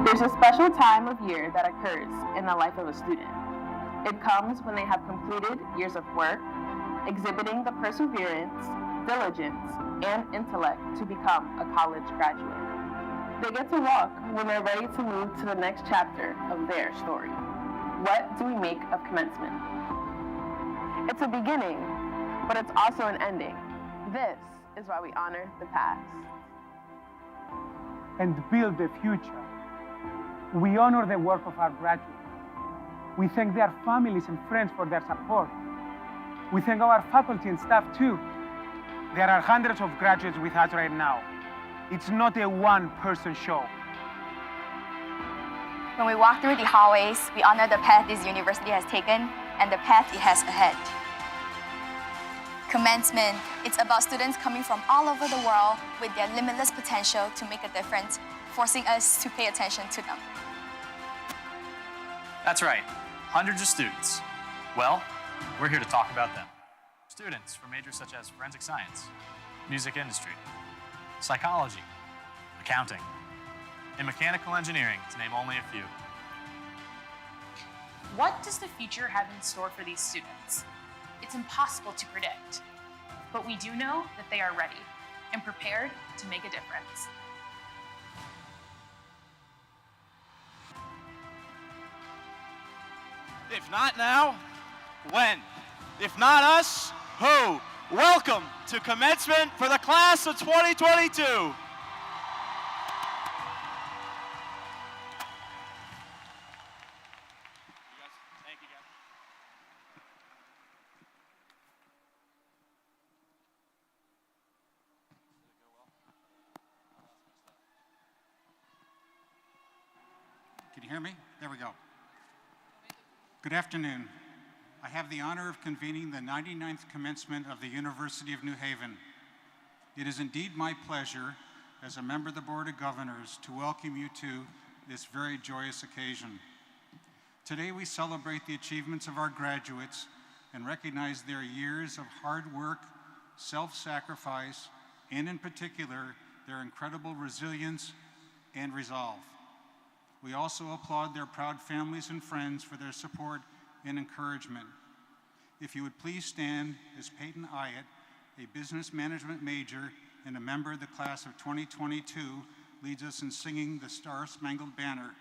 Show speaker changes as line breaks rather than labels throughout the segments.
There's a special time of year that occurs in the life of a student. It comes when they have completed years of work, exhibiting the perseverance, diligence, and intellect to become a college graduate. They get to walk when they're ready to move to the next chapter of their story. What do we make of commencement? It's a beginning, but it's also an ending. This is why we honor the past.
And build the future. We honor the work of our graduates. We thank their families and friends for their support. We thank our faculty and staff too. There are hundreds of graduates with us right now. It's not a one-person show.
When we walk through the hallways, we honor the path this university has taken and the path it has ahead. Commencement, it's about students coming from all over the world with their limitless potential to make a difference, forcing us to pay attention to them.
That's right, hundreds of students. Well, we're here to talk about them. Students from majors such as forensic science, music industry, psychology, accounting, and mechanical engineering, to name only a few.
What does the future have in store for these students? It's impossible to predict, but we do know that they are ready and prepared to make a difference.
If not now, when? If not us, who? Welcome to commencement for the class of 2022.
Can you hear me? There we go. Good afternoon. I have the honor of convening the 99th commencement of the University of New Haven. It is indeed my pleasure, as a member of the Board of Governors, to welcome you to this very joyous occasion. Today we celebrate the achievements of our graduates and recognize their years of hard work, self-sacrifice, and in particular, their incredible resilience and resolve. We also applaud their proud families and friends for their support and encouragement. If you would please stand as Peyton Iott, a business management major and a member of the class of 2022, leads us in singing the Star-Spangled Banner,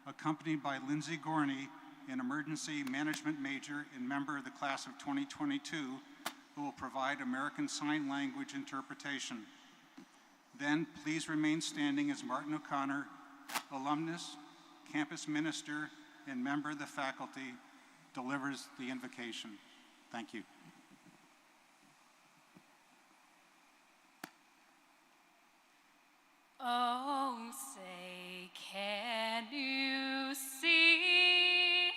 accompanied by Lindsay Gorney, an emergency management major and member of the class of 2022, who will provide American Sign Language interpretation. Then please remain standing as Martin O'Connor, alumnus, campus minister, and member of the faculty, delivers the invocation. Thank you.
Oh, say, can you see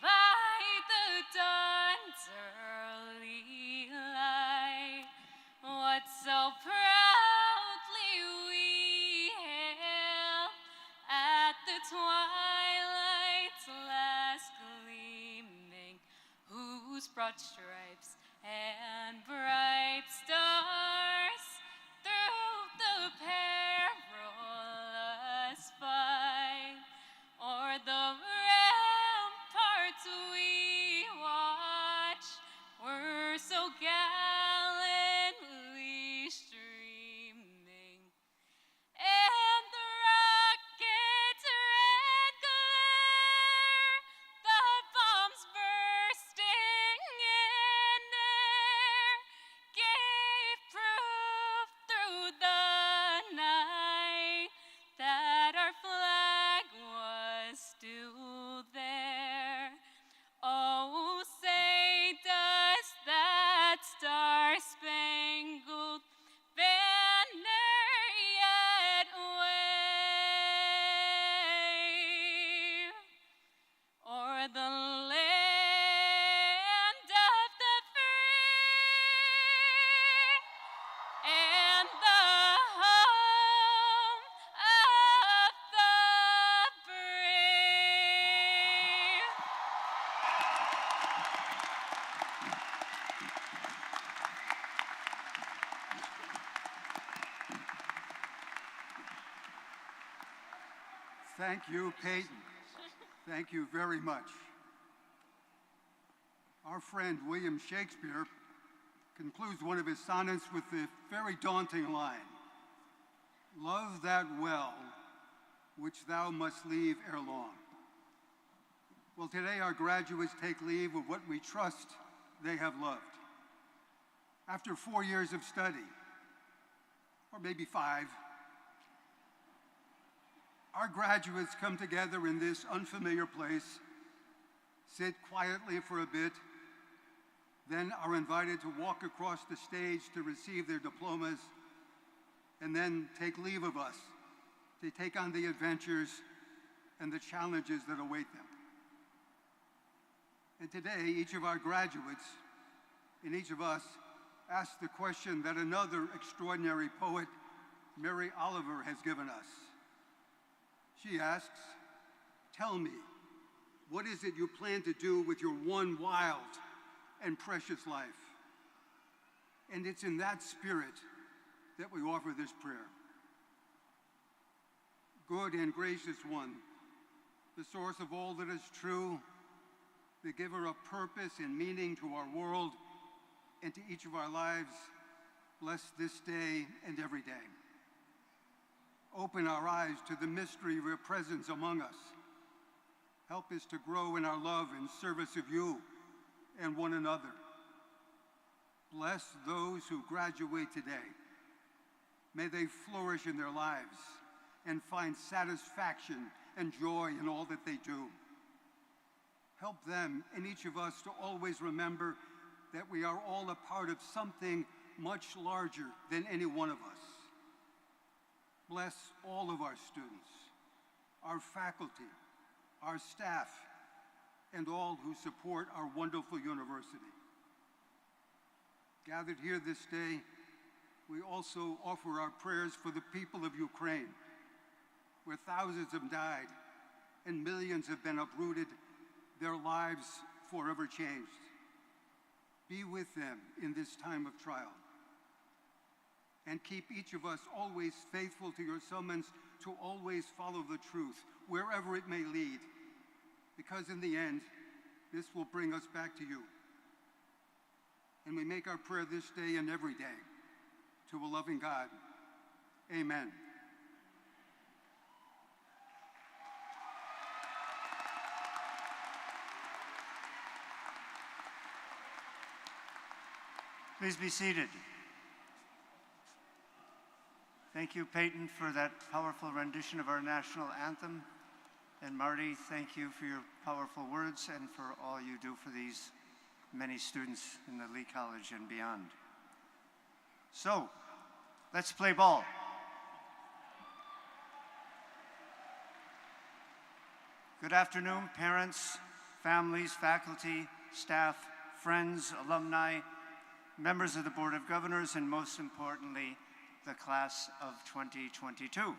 by the dawn's early light what so proudly we hailed at the twilight's last gleaming, whose broad stripes and bright stars through the perilous fight o'er the ramparts we watched were so gallantly streaming, and the rocket's red glare, the bombs bursting in air, gave
Thank you, Peyton. Thank you very much. Our friend William Shakespeare concludes one of his sonnets with the very daunting line, "Love that well which thou must leave ere long." Well, today our graduates take leave of what we trust they have loved. After 4 years of study, or maybe 5, our graduates come together in this unfamiliar place, sit quietly for a bit, then are invited to walk across the stage to receive their diplomas, and then take leave of us to take on the adventures and the challenges that await them. And today, each of our graduates and each of us asks the question that another extraordinary poet, Mary Oliver, has given us. She asks, "Tell me, what is it you plan to do with your one wild and precious life?" And it's in that spirit that we offer this prayer. Good and gracious one, the source of all that is true, the giver of purpose and meaning to our world and to each of our lives, bless this day and every day. Open our eyes to the mystery of your presence among us. Help us to grow in our love and service of you and one another. Bless those who graduate today. May they flourish in their lives and find satisfaction and joy in all that they do. Help them and each of us to always remember that we are all a part of something much larger than any one of us. Bless all of our students, our faculty, our staff, and all who support our wonderful university. Gathered here this day, we also offer our prayers for the people of Ukraine, where thousands have died and millions have been uprooted, their lives forever changed. Be with them in this time of trial. And keep each of us always faithful to your summons to always follow the truth, wherever it may lead, because in the end, this will bring us back to you. And we make our prayer this day and every day to a loving God. Amen.
Please be seated. Thank you, Peyton, for that powerful rendition of our national anthem. And Marty, thank you for your powerful words and for all you do for these many students in the Lee College and beyond. So, let's play ball. Good afternoon, parents, families, faculty, staff, friends, alumni, members of the Board of Governors, and most importantly, the class of 2022.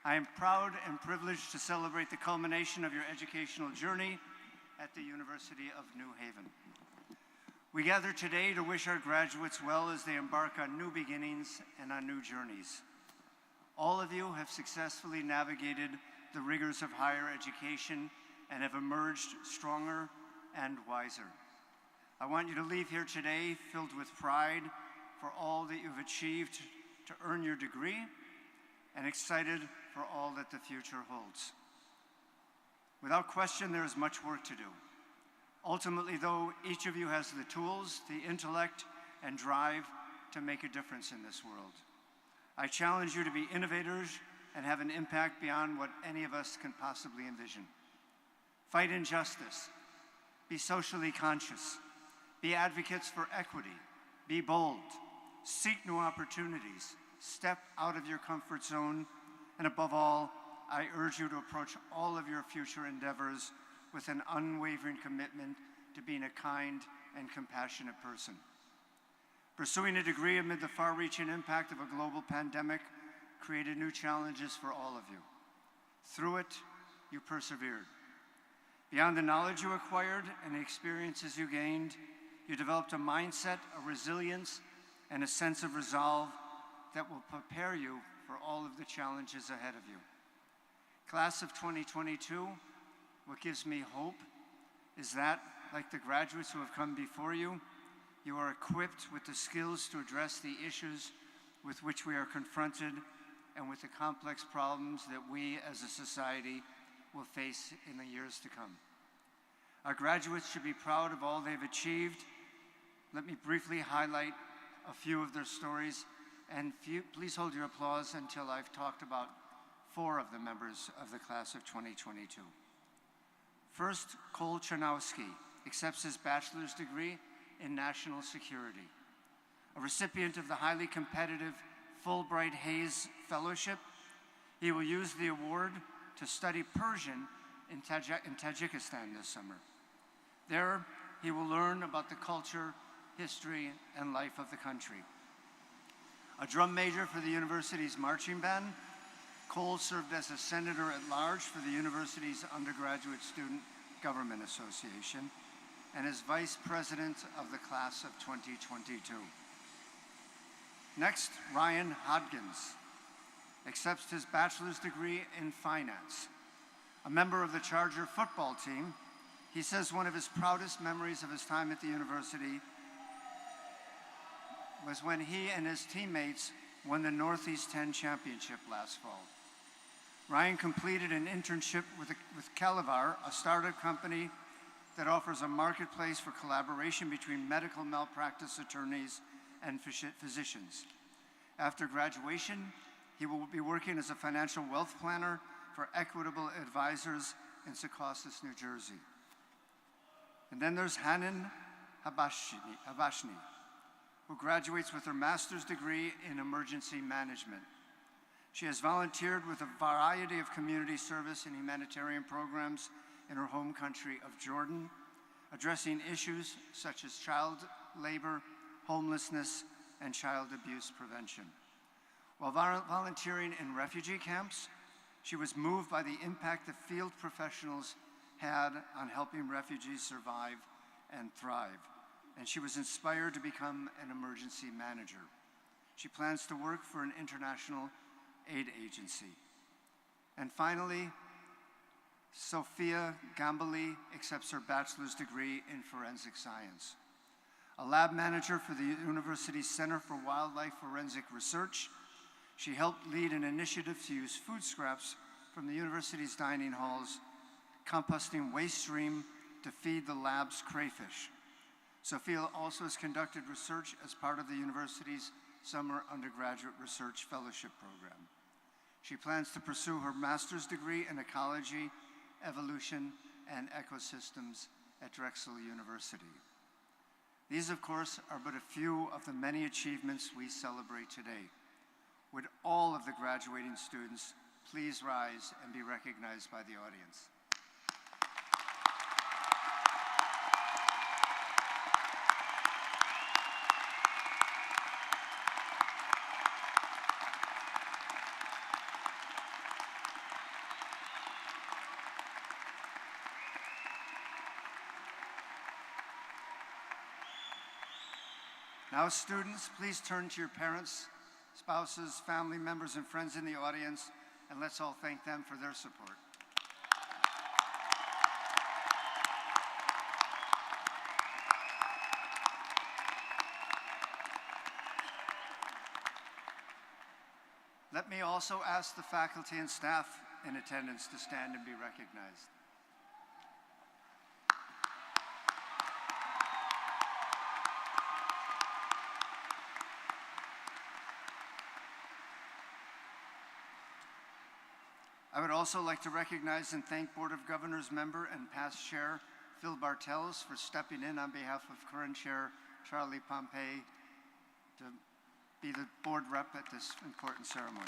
I am proud and privileged to celebrate the culmination of your educational journey at the University of New Haven. We gather today to wish our graduates well as they embark on new beginnings and on new journeys. All of you have successfully navigated the rigors of higher education and have emerged stronger and wiser. I want you to leave here today filled with pride for all that you've achieved to earn your degree and excited for all that the future holds. Without question, there is much work to do. Ultimately, though, each of you has the tools, the intellect, and drive to make a difference in this world. I challenge you to be innovators and have an impact beyond what any of us can possibly envision. Fight injustice. Be socially conscious. Be advocates for equity. Be bold. Seek new opportunities. Step out of your comfort zone. And above all, I urge you to approach all of your future endeavors with an unwavering commitment to being a kind and compassionate person. Pursuing a degree amid the far-reaching impact of a global pandemic created new challenges for all of you. Through it, you persevered. Beyond the knowledge you acquired and the experiences you gained, you developed a mindset, a resilience, and a sense of resolve that will prepare you for all of the challenges ahead of you. Class of 2022, what gives me hope is that, like the graduates who have come before you, you are equipped with the skills to address the issues with which we are confronted and with the complex problems that we as a society will face in the years to come. Our graduates should be proud of all they've achieved. Let me briefly highlight a few of their stories, and please hold your applause until I've talked about 4 of the members of the class of 2022. First, Cole Chanowski accepts his bachelor's degree in national security. A recipient of the highly competitive Fulbright Hayes Fellowship, he will use the award to study Persian in Tajikistan this summer. There, he will learn about the culture, history, and life of the country. A drum major for the university's marching band, Cole served as a senator at large for the university's Undergraduate Student Government Association and is vice president of the class of 2022. Next, Ryan Hodgins accepts his bachelor's degree in finance. A member of the Charger football team, he says one of his proudest memories of his time at the university was when he and his teammates won the Northeast 10 championship last fall. Ryan completed an internship with Calavar, a startup company that offers a marketplace for collaboration between medical malpractice attorneys and physicians. After graduation, he will be working as a financial wealth planner for Equitable Advisors in Secaucus, New Jersey. And then there's Hanan Habashni, who graduates with her master's degree in emergency management. She has volunteered with a variety of community service and humanitarian programs in her home country of Jordan, addressing issues such as child labor, homelessness, and child abuse prevention. While volunteering in refugee camps, she was moved by the impact that field professionals had on helping refugees survive and thrive, and she was inspired to become an emergency manager. She plans to work for an international aid agency. And finally, Sophia Gambali accepts her bachelor's degree in forensic science. A lab manager for the university's Center for Wildlife Forensic Research, she helped lead an initiative to use food scraps from the university's dining halls, composting waste stream to feed the lab's crayfish. Sophia also has conducted research as part of the university's Summer Undergraduate Research Fellowship Program. She plans to pursue her master's degree in ecology, evolution, and ecosystems at Drexel University. These, of course, are but a few of the many achievements we celebrate today. Would all of the graduating students please rise and be recognized by the audience? Now, students, please turn to your parents, spouses, family members, and friends in the audience, and let's all thank them for their support. Let me also ask the faculty and staff in attendance to stand and be recognized. I would also like to recognize and thank Board of Governors member and past chair Phil Bartels for stepping in on behalf of current chair Charlie Pompey to be the board rep at this important ceremony.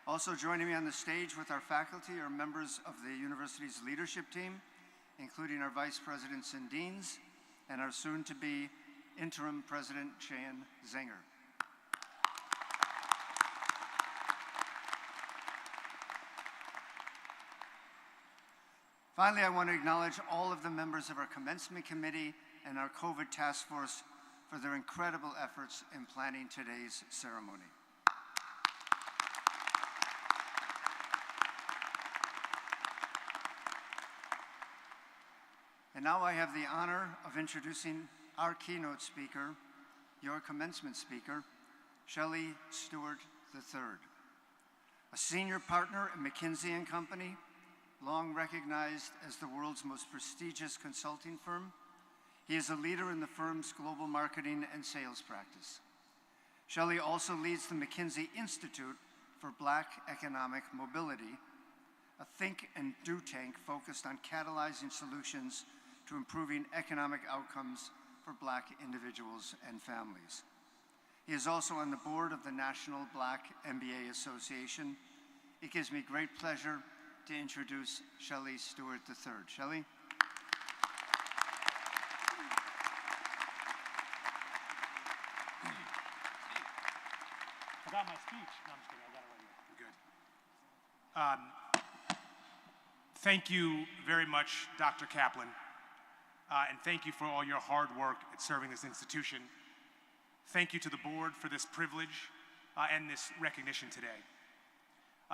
Also joining me on the stage with our faculty are members of the university's leadership team, including our vice presidents and deans, and our soon-to-be Interim President Shan Zenger. Finally, I want to acknowledge all of the members of our Commencement Committee and our COVID Task Force for their incredible efforts in planning today's ceremony. And now I have the honor of introducing our keynote speaker, your commencement speaker, Shelley Stewart III. A senior partner at McKinsey & Company, long recognized as the world's most prestigious consulting firm, he is a leader in the firm's global marketing and sales practice. Shelley also leads the McKinsey Institute for Black Economic Mobility, a think and do tank focused on catalyzing solutions to improving economic outcomes for Black individuals and families. He is also on the board of the National Black MBA Association. It gives me great pleasure to introduce Shelley Stewart III. Shelley?
I got my speech. No, I'm just kidding. I got it right here. Good. Thank you very much, Dr. Kaplan. And thank you for all your hard work at serving this institution. Thank you to the board for this privilege and this recognition today.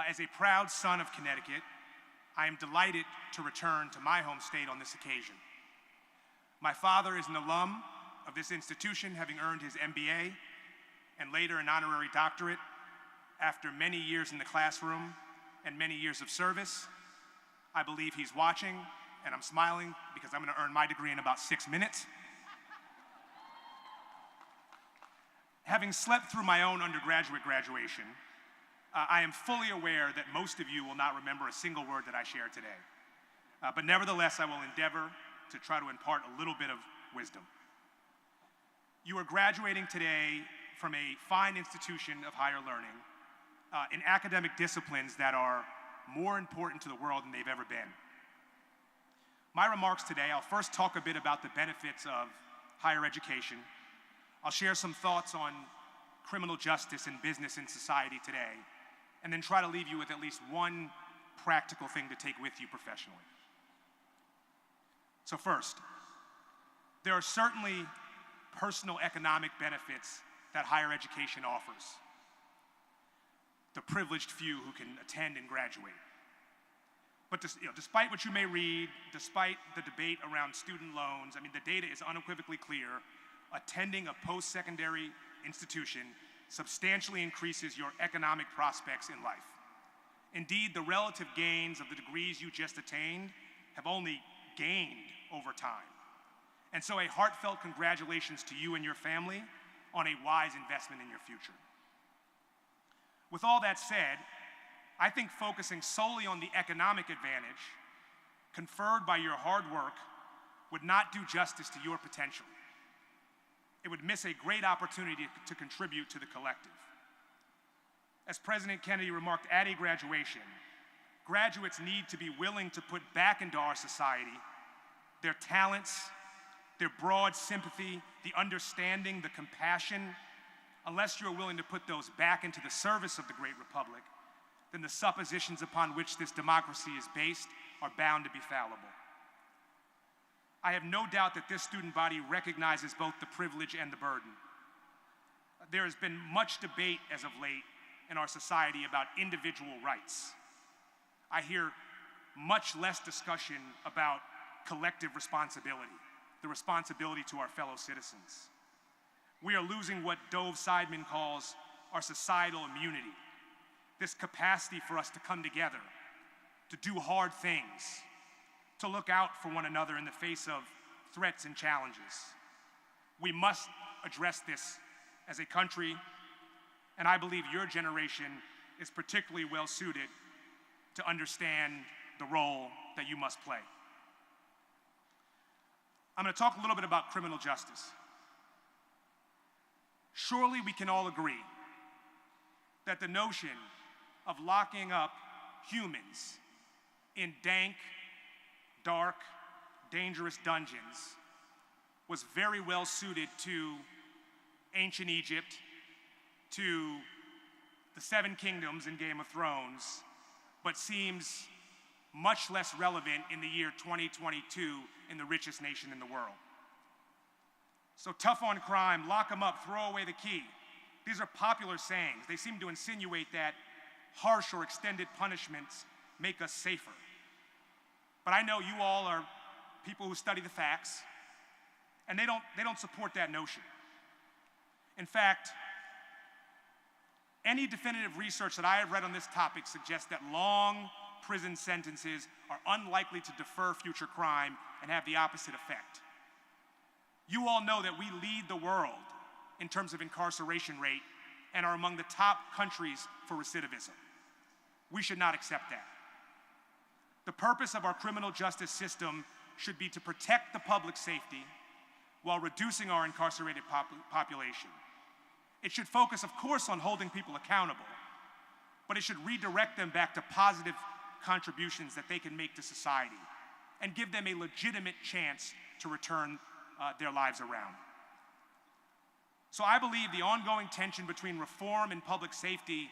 As a proud son of Connecticut, I am delighted to return to my home state on this occasion. My father is an alum of this institution, having earned his MBA and later an honorary doctorate after many years in the classroom and many years of service. I believe he's watching, and I'm smiling because I'm going to earn my degree in about 6 minutes. Having slept through my own undergraduate graduation, I am fully aware that most of you will not remember a single word that I share today. But nevertheless, I will endeavor to try to impart a little bit of wisdom. You are graduating today from a fine institution of higher learning in academic disciplines that are more important to the world than they've ever been. My remarks today, I'll first talk a bit about the benefits of higher education. I'll share some thoughts on criminal justice and business in society today, and then try to leave you with at least one practical thing to take with you professionally. So first, there are certainly personal economic benefits that higher education offers. The privileged few who can attend and graduate. But despite what you may read, despite the debate around student loans, I mean, the data is unequivocally clear. Attending a post-secondary institution substantially increases your economic prospects in life. Indeed, the relative gains of the degrees you just attained have only gained over time. And so a heartfelt congratulations to you and your family on a wise investment in your future. With all that said, I think focusing solely on the economic advantage conferred by your hard work would not do justice to your potential. It would miss a great opportunity to contribute to the collective. As President Kennedy remarked at a graduation, graduates need to be willing to put back into our society their talents, their broad sympathy, the understanding, the compassion. Unless you're willing to put those back into the service of the great republic, then the suppositions upon which this democracy is based are bound to be fallible. I have no doubt that this student body recognizes both the privilege and the burden. There has been much debate as of late in our society about individual rights. I hear much less discussion about collective responsibility, the responsibility to our fellow citizens. We are losing what Dove Seidman calls our societal immunity, this capacity for us to come together, to do hard things, to look out for one another in the face of threats and challenges. We must address this as a country, and I believe your generation is particularly well suited to understand the role that you must play. I'm going to talk a little bit about criminal justice. Surely we can all agree that the notion of locking up humans in dank, dark, dangerous dungeons was very well suited to ancient Egypt, to the Seven Kingdoms in Game of Thrones, but seems much less relevant in the year 2022 in the richest nation in the world. So tough on crime, lock them up, throw away the key. These are popular sayings. They seem to insinuate that harsh or extended punishments make us safer. But I know you all are people who study the facts, and they don't support that notion. In fact, any definitive research that I have read on this topic suggests that long prison sentences are unlikely to defer future crime and have the opposite effect. You all know that we lead the world in terms of incarceration rate and are among the top countries for recidivism. We should not accept that. The purpose of our criminal justice system should be to protect the public safety while reducing our incarcerated population. It should focus, of course, on holding people accountable, but it should redirect them back to positive contributions that they can make to society and give them a legitimate chance to return their lives around. So I believe the ongoing tension between reform and public safety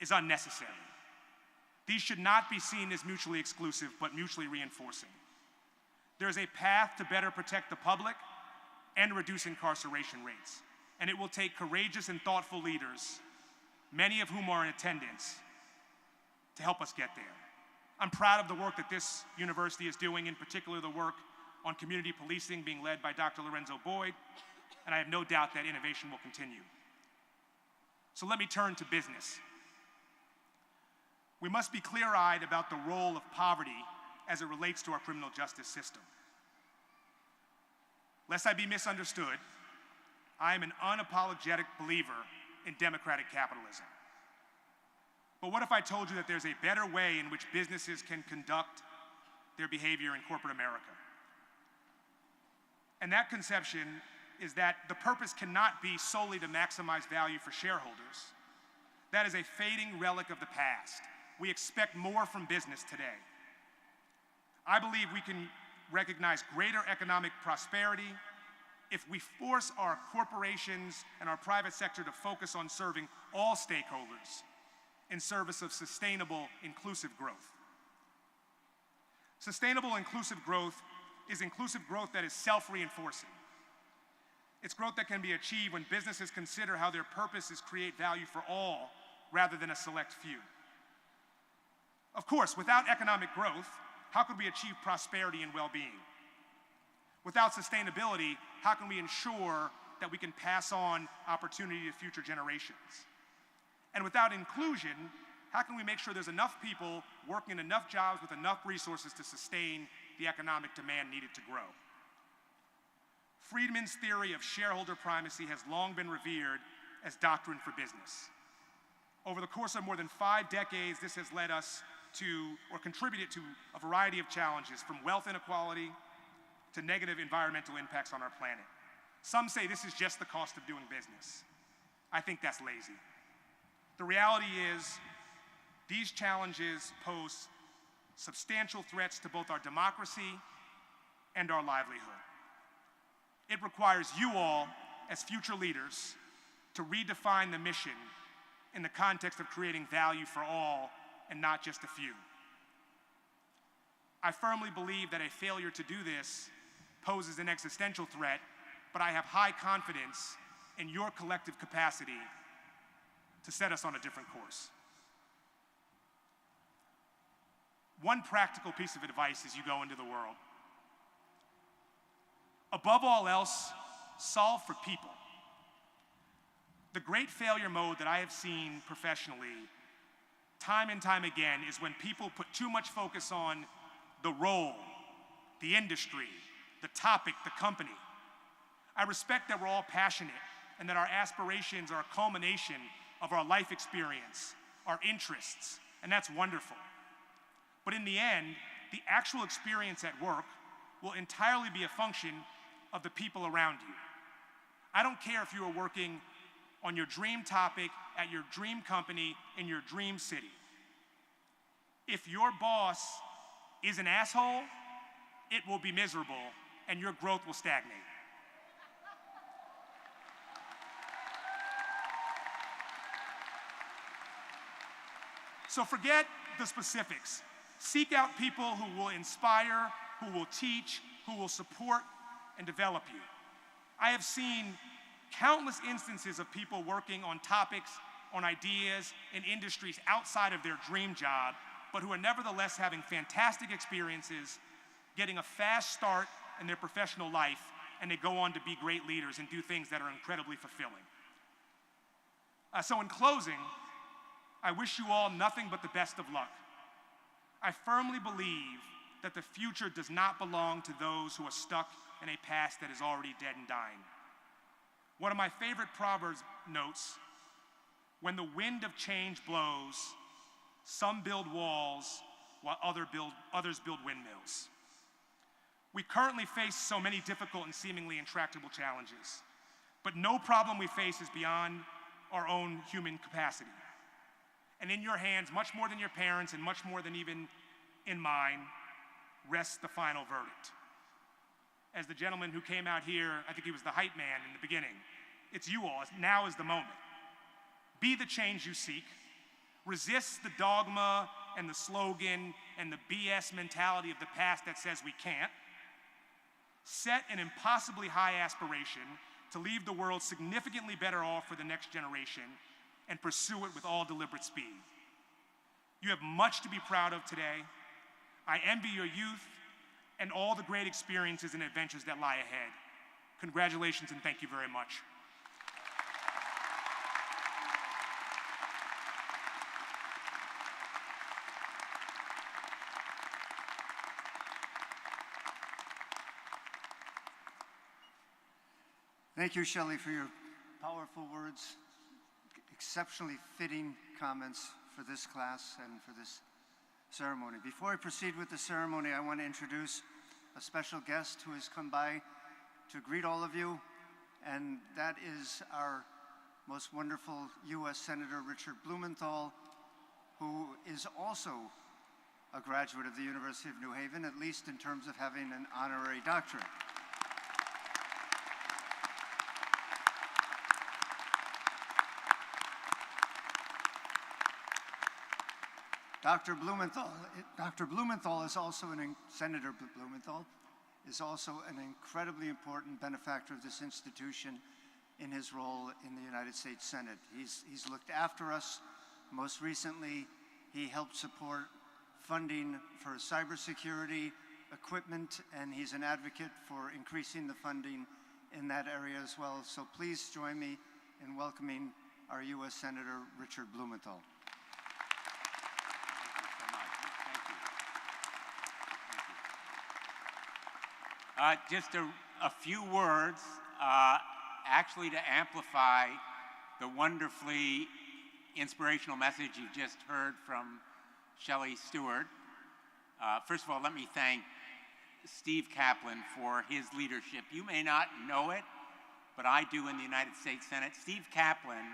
is unnecessary. These should not be seen as mutually exclusive, but mutually reinforcing. There is a path to better protect the public and reduce incarceration rates, and it will take courageous and thoughtful leaders, many of whom are in attendance, to help us get there. I'm proud of the work that this university is doing, in particular the work on community policing being led by Dr. Lorenzo Boyd, and I have no doubt that innovation will continue. So let me turn to business. We must be clear-eyed about the role of poverty as it relates to our criminal justice system. Lest I be misunderstood, I am an unapologetic believer in democratic capitalism. But what if I told you that there's a better way in which businesses can conduct their behavior in corporate America? And that conception is that the purpose cannot be solely to maximize value for shareholders. That is a fading relic of the past. We expect more from business today. I believe we can recognize greater economic prosperity if we force our corporations and our private sector to focus on serving all stakeholders in service of sustainable, inclusive growth. Sustainable, inclusive growth is inclusive growth that is self-reinforcing. It's growth that can be achieved when businesses consider how their purpose is create value for all rather than a select few. Of course, without economic growth, how could we achieve prosperity and well-being? Without sustainability, how can we ensure that we can pass on opportunity to future generations? And without inclusion, how can we make sure there's enough people working in enough jobs with enough resources to sustain the economic demand needed to grow? Friedman's theory of shareholder primacy has long been revered as doctrine for business. Over the course of more than 5 decades, this has led us to, or contributed to, a variety of challenges, from wealth inequality to negative environmental impacts on our planet. Some say this is just the cost of doing business. I think that's lazy. The reality is, these challenges pose substantial threats to both our democracy and our livelihood. It requires you all, as future leaders, to redefine the mission in the context of creating value for all and not just a few. I firmly believe that a failure to do this poses an existential threat, but I have high confidence in your collective capacity to set us on a different course. One practical piece of advice as you go into the world. Above all else, solve for people. The great failure mode that I have seen professionally time and time again is when people put too much focus on the role, the industry, the topic, the company. I respect that we're all passionate and that our aspirations are a culmination of our life experience, our interests, and that's wonderful. But in the end, the actual experience at work will entirely be a function of the people around you. I don't care if you are working on your dream topic at your dream company in your dream city. If your boss is an asshole, it will be miserable and your growth will stagnate. So forget the specifics. Seek out people who will inspire, who will teach, who will support and develop you. I have seen countless instances of people working on topics, on ideas, in industries outside of their dream job, but who are nevertheless having fantastic experiences, getting a fast start in their professional life, and they go on to be great leaders and do things that are incredibly fulfilling. So in closing, I wish you all nothing but the best of luck. I firmly believe that the future does not belong to those who are stuck in a past that is already dead and dying. One of my favorite Proverbs notes, when the wind of change blows, some build walls while others build windmills. We currently face so many difficult and seemingly intractable challenges, but no problem we face is beyond our own human capacity. And in your hands, much more than your parents and much more than even in mine, rests the final verdict. As the gentleman who came out here, I think he was the hype man in the beginning, it's you all. Now is the moment. Be the change you seek. Resist the dogma and the slogan and the BS mentality of the past that says we can't. Set an impossibly high aspiration to leave the world significantly better off for the next generation and pursue it with all deliberate speed. You have much to be proud of today. I envy your youth and all the great experiences and adventures that lie ahead. Congratulations and thank you very much.
Thank you, Shelley, for your powerful words, exceptionally fitting comments for this class and for this ceremony. Before I proceed with the ceremony, I want to introduce a special guest who has come by to greet all of you, and that is our most wonderful U.S. Senator Richard Blumenthal, who is also a graduate of the University of New Haven, at least in terms of having an honorary doctorate. Dr. Blumenthal is also Senator Blumenthal is also an incredibly important benefactor of this institution in his role in the United States Senate. He's looked after us. Most recently, he helped support funding for cybersecurity equipment, and he's an advocate for increasing the funding in that area as well. So please join me in welcoming our U.S. Senator Richard Blumenthal.
Just a few words, actually to amplify the wonderfully inspirational message you just heard from Shelley Stewart. First of all, let me thank Steve Kaplan for his leadership. You may not know it, but I do in the United States Senate. Steve Kaplan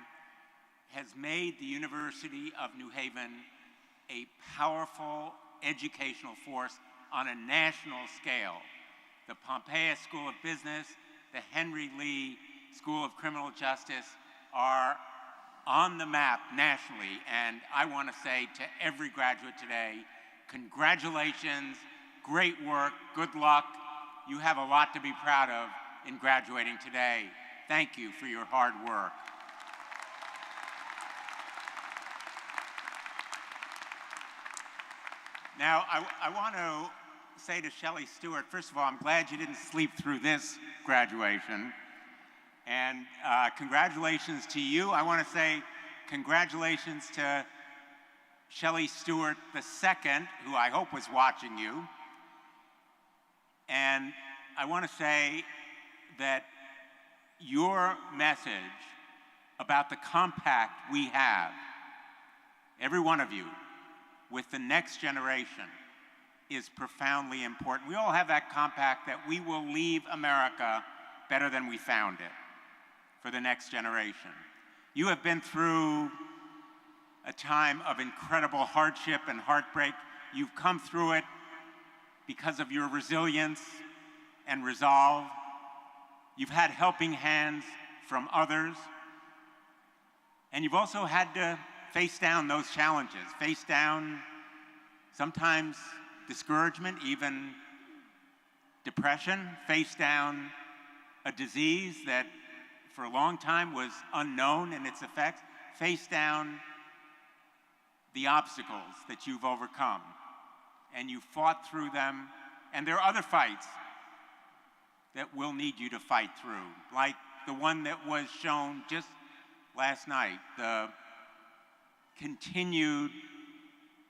has made the University of New Haven a powerful educational force on a national scale. The Pompeo School of Business, the Henry Lee School of Criminal Justice are on the map nationally, and I want to say to every graduate today, congratulations, great work, good luck. You have a lot to be proud of in graduating today. Thank you for your hard work. Now, I want to say to Shelley Stewart, first of all, I'm glad you didn't sleep through this graduation. And congratulations to you. I want to say congratulations to Shelley Stewart II, who I hope was watching you. And I want to say that your message about the compact we have, every one of you, with the next generation is profoundly important. We all have that compact that we will leave America better than we found it for the next generation. You have been through a time of incredible hardship and heartbreak. You've come through it because of your resilience and resolve. You've had helping hands from others. And you've also had to face down those challenges, face down sometimes discouragement, even depression, face down a disease that for a long time was unknown in its effects, face down the obstacles that you've overcome. And you fought through them, and there are other fights that we'll need you to fight through, like the one that was shown just last night, the continued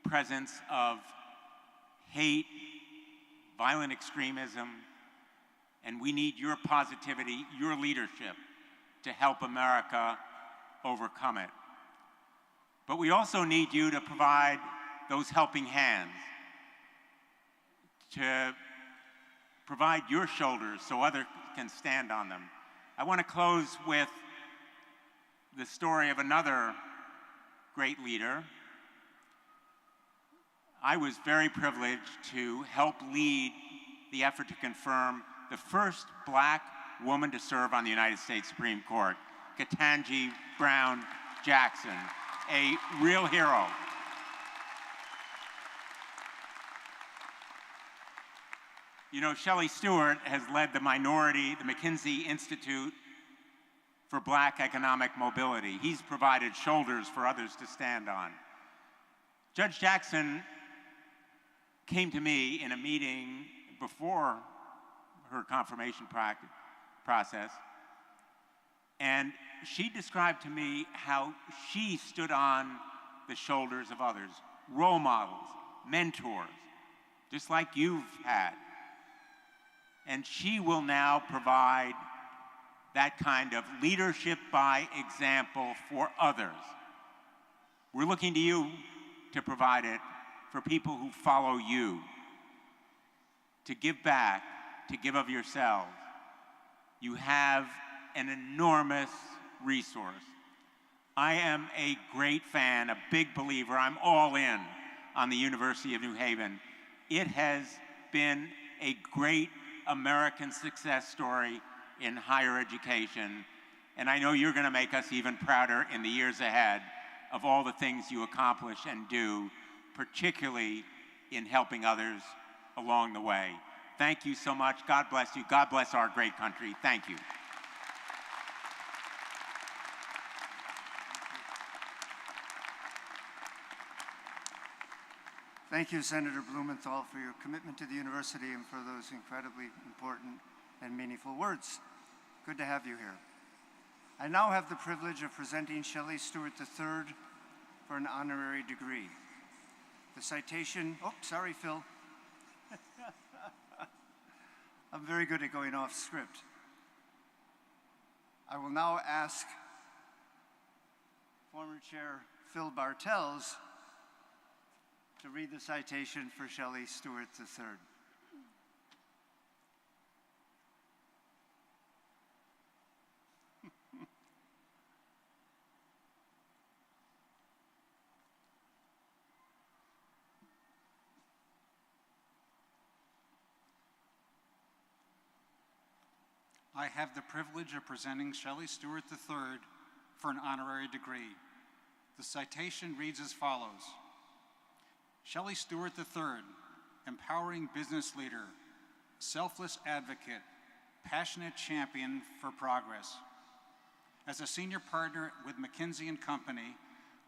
presence of hate, violent extremism, and we need your positivity, your leadership to help America overcome it. But we also need you to provide those helping hands, to provide your shoulders so others can stand on them. I want to close with the story of another great leader. I was very privileged to help lead the effort to confirm the first black woman to serve on the United States Supreme Court, Ketanji Brown Jackson, a real hero. You know, Shelley Stewart has led the McKinsey Institute for Black Economic Mobility. He's provided shoulders for others to stand on. Judge Jackson came to me in a meeting before her confirmation process, and she described to me how she stood on the shoulders of others, role models, mentors, just like you've had. And she will now provide that kind of leadership by example for others. We're looking to you to provide it for people who follow you, to give back, to give of yourselves. You have an enormous resource. I am a great fan, a big believer. I'm all in on the University of New Haven. It has been a great American success story in higher education, and I know you're going to make us even prouder in the years ahead of all the things you accomplish and do, particularly in helping others along the way. Thank you so much. God bless you. God bless our great country. Thank you.
Thank you, Senator Blumenthal, for your commitment to the university and for those incredibly important and meaningful words. Good to have you here. I now have the privilege of presenting Shelley Stewart III for an honorary degree. The citation, oh, sorry, Phil. I'm very good at going off script. I will now ask former Chair Phil Bartels to read the citation for Shelley Stewart III.
I have the privilege of presenting Shelley Stewart III for an honorary degree. The citation reads as follows. Shelley Stewart III, empowering business leader, selfless advocate, passionate champion for progress. As a senior partner with McKinsey & Company,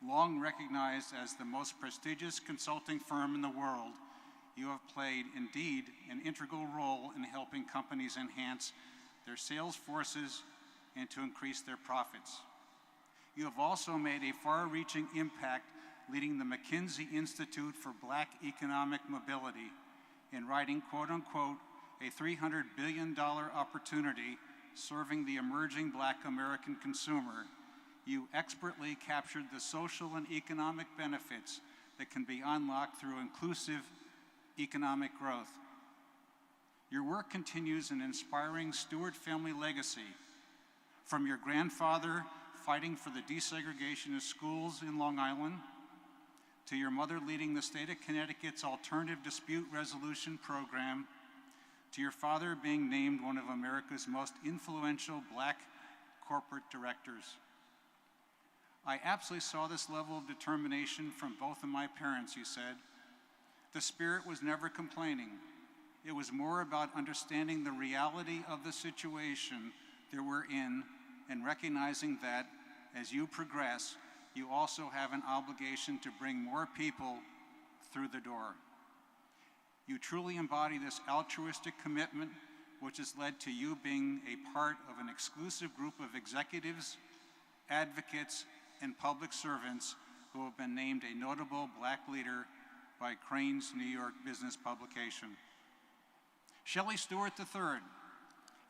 long recognized as the most prestigious consulting firm in the world, you have played, indeed, an integral role in helping companies enhance their sales forces and to increase their profits. You have also made a far-reaching impact leading the McKinsey Institute for Black Economic Mobility in writing, quote-unquote, a $300 billion opportunity serving the emerging Black American consumer. You expertly captured the social and economic benefits that can be unlocked through inclusive economic growth. Your work continues an inspiring Stewart family legacy, from your grandfather fighting for the desegregation of schools in Long Island, to your mother leading the state of Connecticut's alternative dispute resolution program, to your father being named one of America's most influential Black corporate directors. I absolutely saw this level of determination from both of my parents, you said. The spirit was never complaining. It was more about understanding the reality of the situation that we're in and recognizing that as you progress, you also have an obligation to bring more people through the door. You truly embody this altruistic commitment, which has led to you being a part of an exclusive group of executives, advocates, and public servants who have been named a notable Black leader by Crane's New York Business publication. Shelley Stewart III,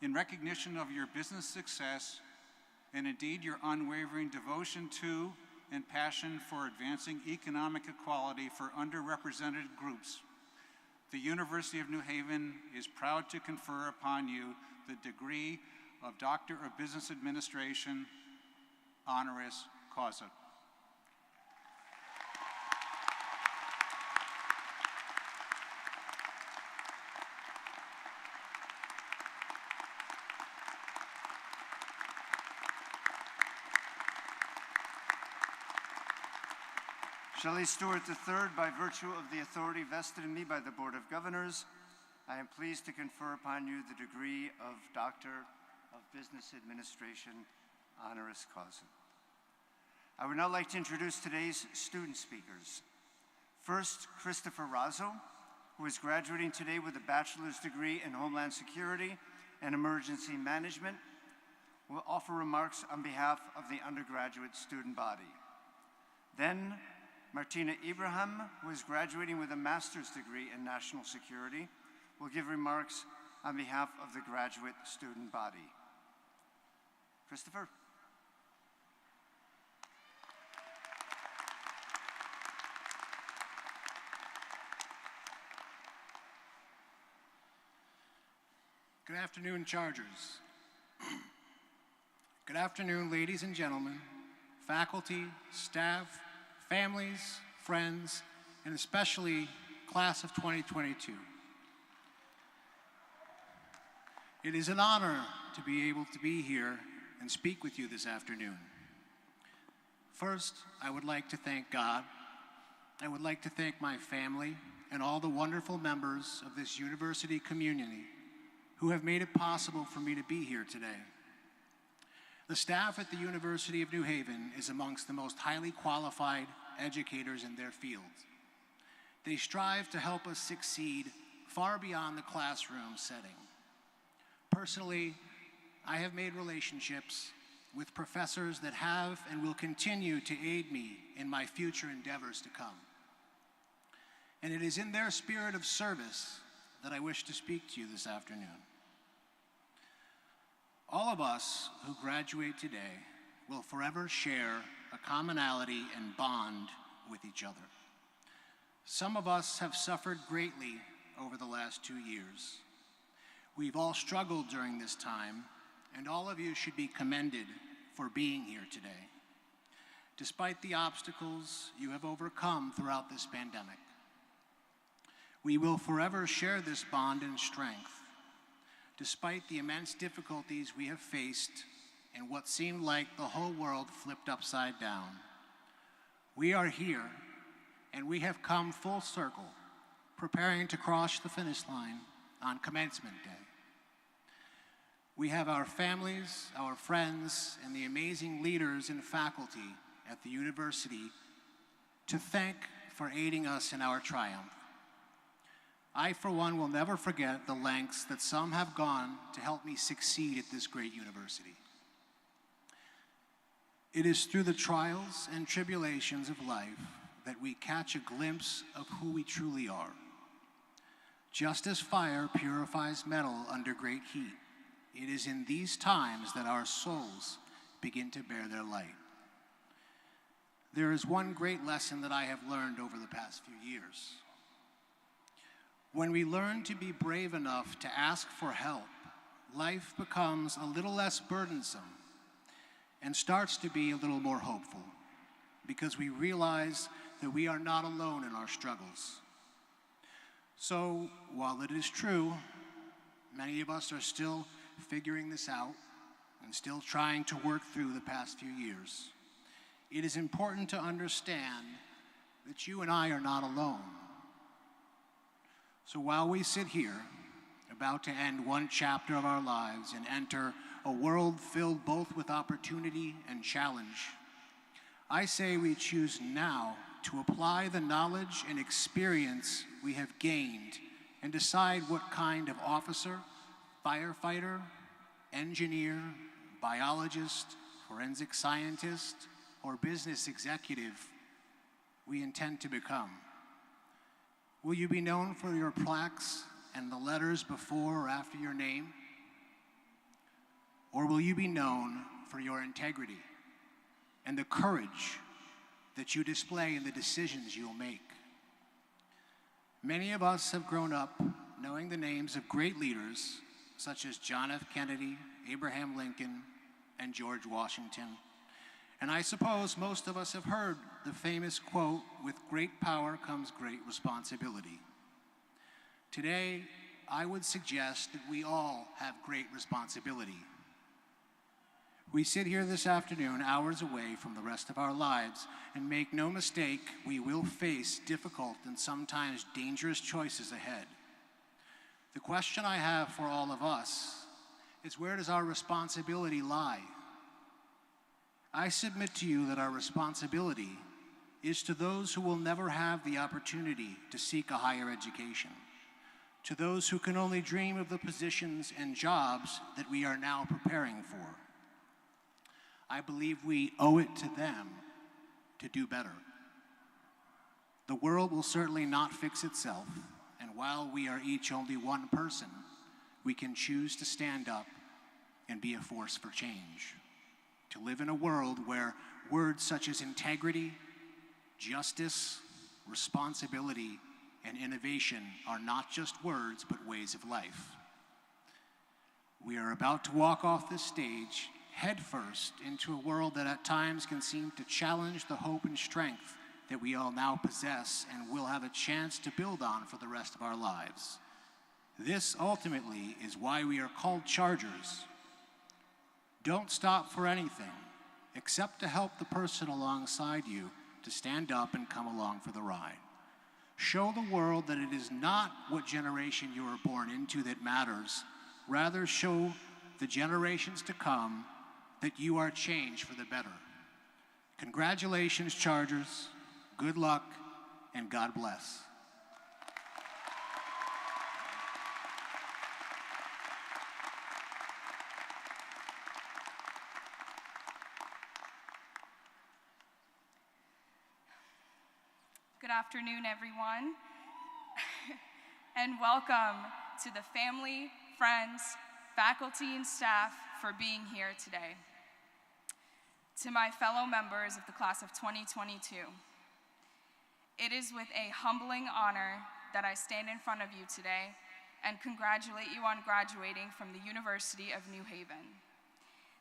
in recognition of your business success and indeed your unwavering devotion to and passion for advancing economic equality for underrepresented groups, the University of New Haven is proud to confer upon you the degree of Doctor of Business Administration, honoris causa.
Shelley Stewart III, by virtue of the authority vested in me by the Board of Governors, I am pleased to confer upon you the degree of Doctor of Business Administration, honoris causa. I would now like to introduce today's student speakers. First, Christopher Razzo, who is graduating today with a bachelor's degree in Homeland Security and Emergency Management, will offer remarks on behalf of the undergraduate student body. Then, Martina Ibrahim, who is graduating with a master's degree in national security, will give remarks on behalf of the graduate student body. Christopher.
Good afternoon, Chargers. Good afternoon, ladies and gentlemen, faculty, staff, families, friends, and especially class of 2022. It is an honor to be able to be here and speak with you this afternoon. First, I would like to thank God. I would like to thank my family and all the wonderful members of this university community who have made it possible for me to be here today. The staff at the University of New Haven is amongst the most highly qualified educators in their field. They strive to help us succeed far beyond the classroom setting. Personally, I have made relationships with professors that have and will continue to aid me in my future endeavors to come. And it is in their spirit of service that I wish to speak to you this afternoon. All of us who graduate today will forever share a commonality and bond with each other. Some of us have suffered greatly over the last 2 years. We've all struggled during this time, and all of you should be commended for being here today, despite the obstacles you have overcome throughout this pandemic. We will forever share this bond and strength, despite the immense difficulties we have faced in what seemed like the whole world flipped upside down. We are here, and we have come full circle, preparing to cross the finish line on Commencement Day. We have our families, our friends, and the amazing leaders and faculty at the university to thank for aiding us in our triumph. I, for one, will never forget the lengths that some have gone to help me succeed at this great university. It is through the trials and tribulations of life that we catch a glimpse of who we truly are. Just as fire purifies metal under great heat, it is in these times that our souls begin to bear their light. There is one great lesson that I have learned over the past few years. When we learn to be brave enough to ask for help, life becomes a little less burdensome and starts to be a little more hopeful, because we realize that we are not alone in our struggles. So, while it is true, many of us are still figuring this out and still trying to work through the past few years, it is important to understand that you and I are not alone. So while we sit here about to end one chapter of our lives and enter a world filled both with opportunity and challenge. I say we choose now to apply the knowledge and experience we have gained and decide what kind of officer, firefighter, engineer, biologist, forensic scientist, or business executive we intend to become. Will you be known for your plaques and the letters before or after your name? Or will you be known for your integrity and the courage that you display in the decisions you'll make? Many of us have grown up knowing the names of great leaders such as John F. Kennedy, Abraham Lincoln, and George Washington. And I suppose most of us have heard the famous quote, "With great power comes great responsibility." Today, I would suggest that we all have great responsibility. We sit here this afternoon, hours away from the rest of our lives, and make no mistake, we will face difficult and sometimes dangerous choices ahead. The question I have for all of us is, where does our responsibility lie? I submit to you that our responsibility is to those who will never have the opportunity to seek a higher education, to those who can only dream of the positions and jobs that we are now preparing for. I believe we owe it to them to do better. The world will certainly not fix itself, and while we are each only one person, we can choose to stand up and be a force for change. To live in a world where words such as integrity, justice, responsibility, and innovation are not just words, but ways of life. We are about to walk off this stage headfirst into a world that at times can seem to challenge the hope and strength that we all now possess and will have a chance to build on for the rest of our lives. This ultimately is why we are called Chargers. Don't stop for anything except to help the person alongside you to stand up and come along for the ride. Show the world that it is not what generation you were born into that matters. Rather, show the generations to come that you are changed for the better. Congratulations, Chargers. Good luck, and God bless.
Good afternoon, everyone, and welcome to the family, friends, faculty, and staff for being here today. To my fellow members of the class of 2022, it is with a humbling honor that I stand in front of you today and congratulate you on graduating from the University of New Haven.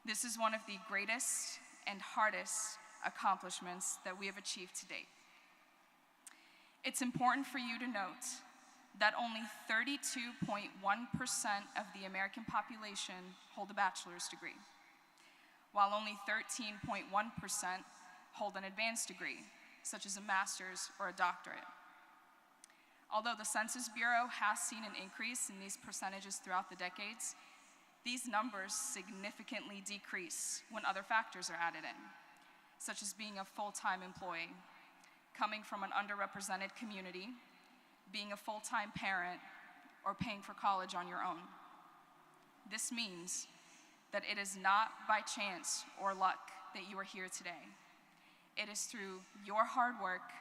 This is one of the greatest and hardest accomplishments that we have achieved to date. It's important for you to note that only 32.1% of the American population hold a bachelor's degree, while only 13.1% hold an advanced degree, such as a master's or a doctorate. Although the Census Bureau has seen an increase in these percentages throughout the decades, these numbers significantly decrease when other factors are added in, such as being a full-time employee, coming from an underrepresented community, being a full-time parent, or paying for college on your own. This means that it is not by chance or luck that you are here today. It is through your hard work,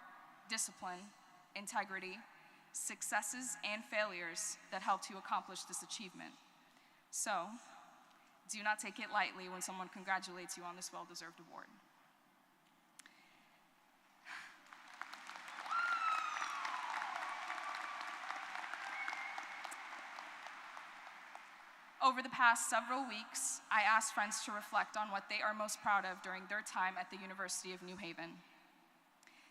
discipline, integrity, successes, and failures that helped you accomplish this achievement. So, do not take it lightly when someone congratulates you on this well-deserved award. Over the past several weeks, I asked friends to reflect on what they are most proud of during their time at the University of New Haven.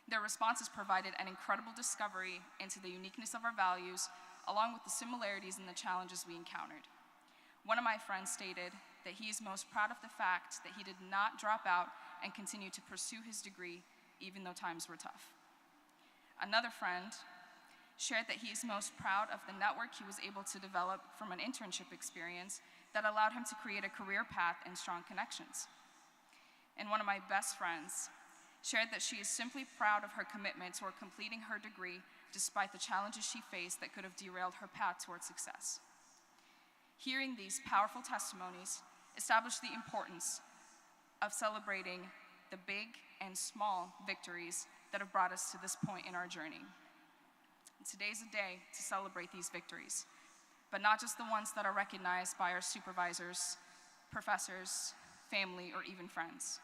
Their responses provided an incredible discovery into the uniqueness of our values, along with the similarities and the challenges we encountered. One of my friends stated that he is most proud of the fact that he did not drop out and continue to pursue his degree, even though times were tough. Another friend shared that he is most proud of the network he was able to develop from an internship experience that allowed him to create a career path and strong connections. And one of my best friends shared that she is simply proud of her commitment toward completing her degree despite the challenges she faced that could have derailed her path toward success. Hearing these powerful testimonies established the importance of celebrating the big and small victories that have brought us to this point in our journey. And today's a day to celebrate these victories, but not just the ones that are recognized by our supervisors, professors, family, or even friends.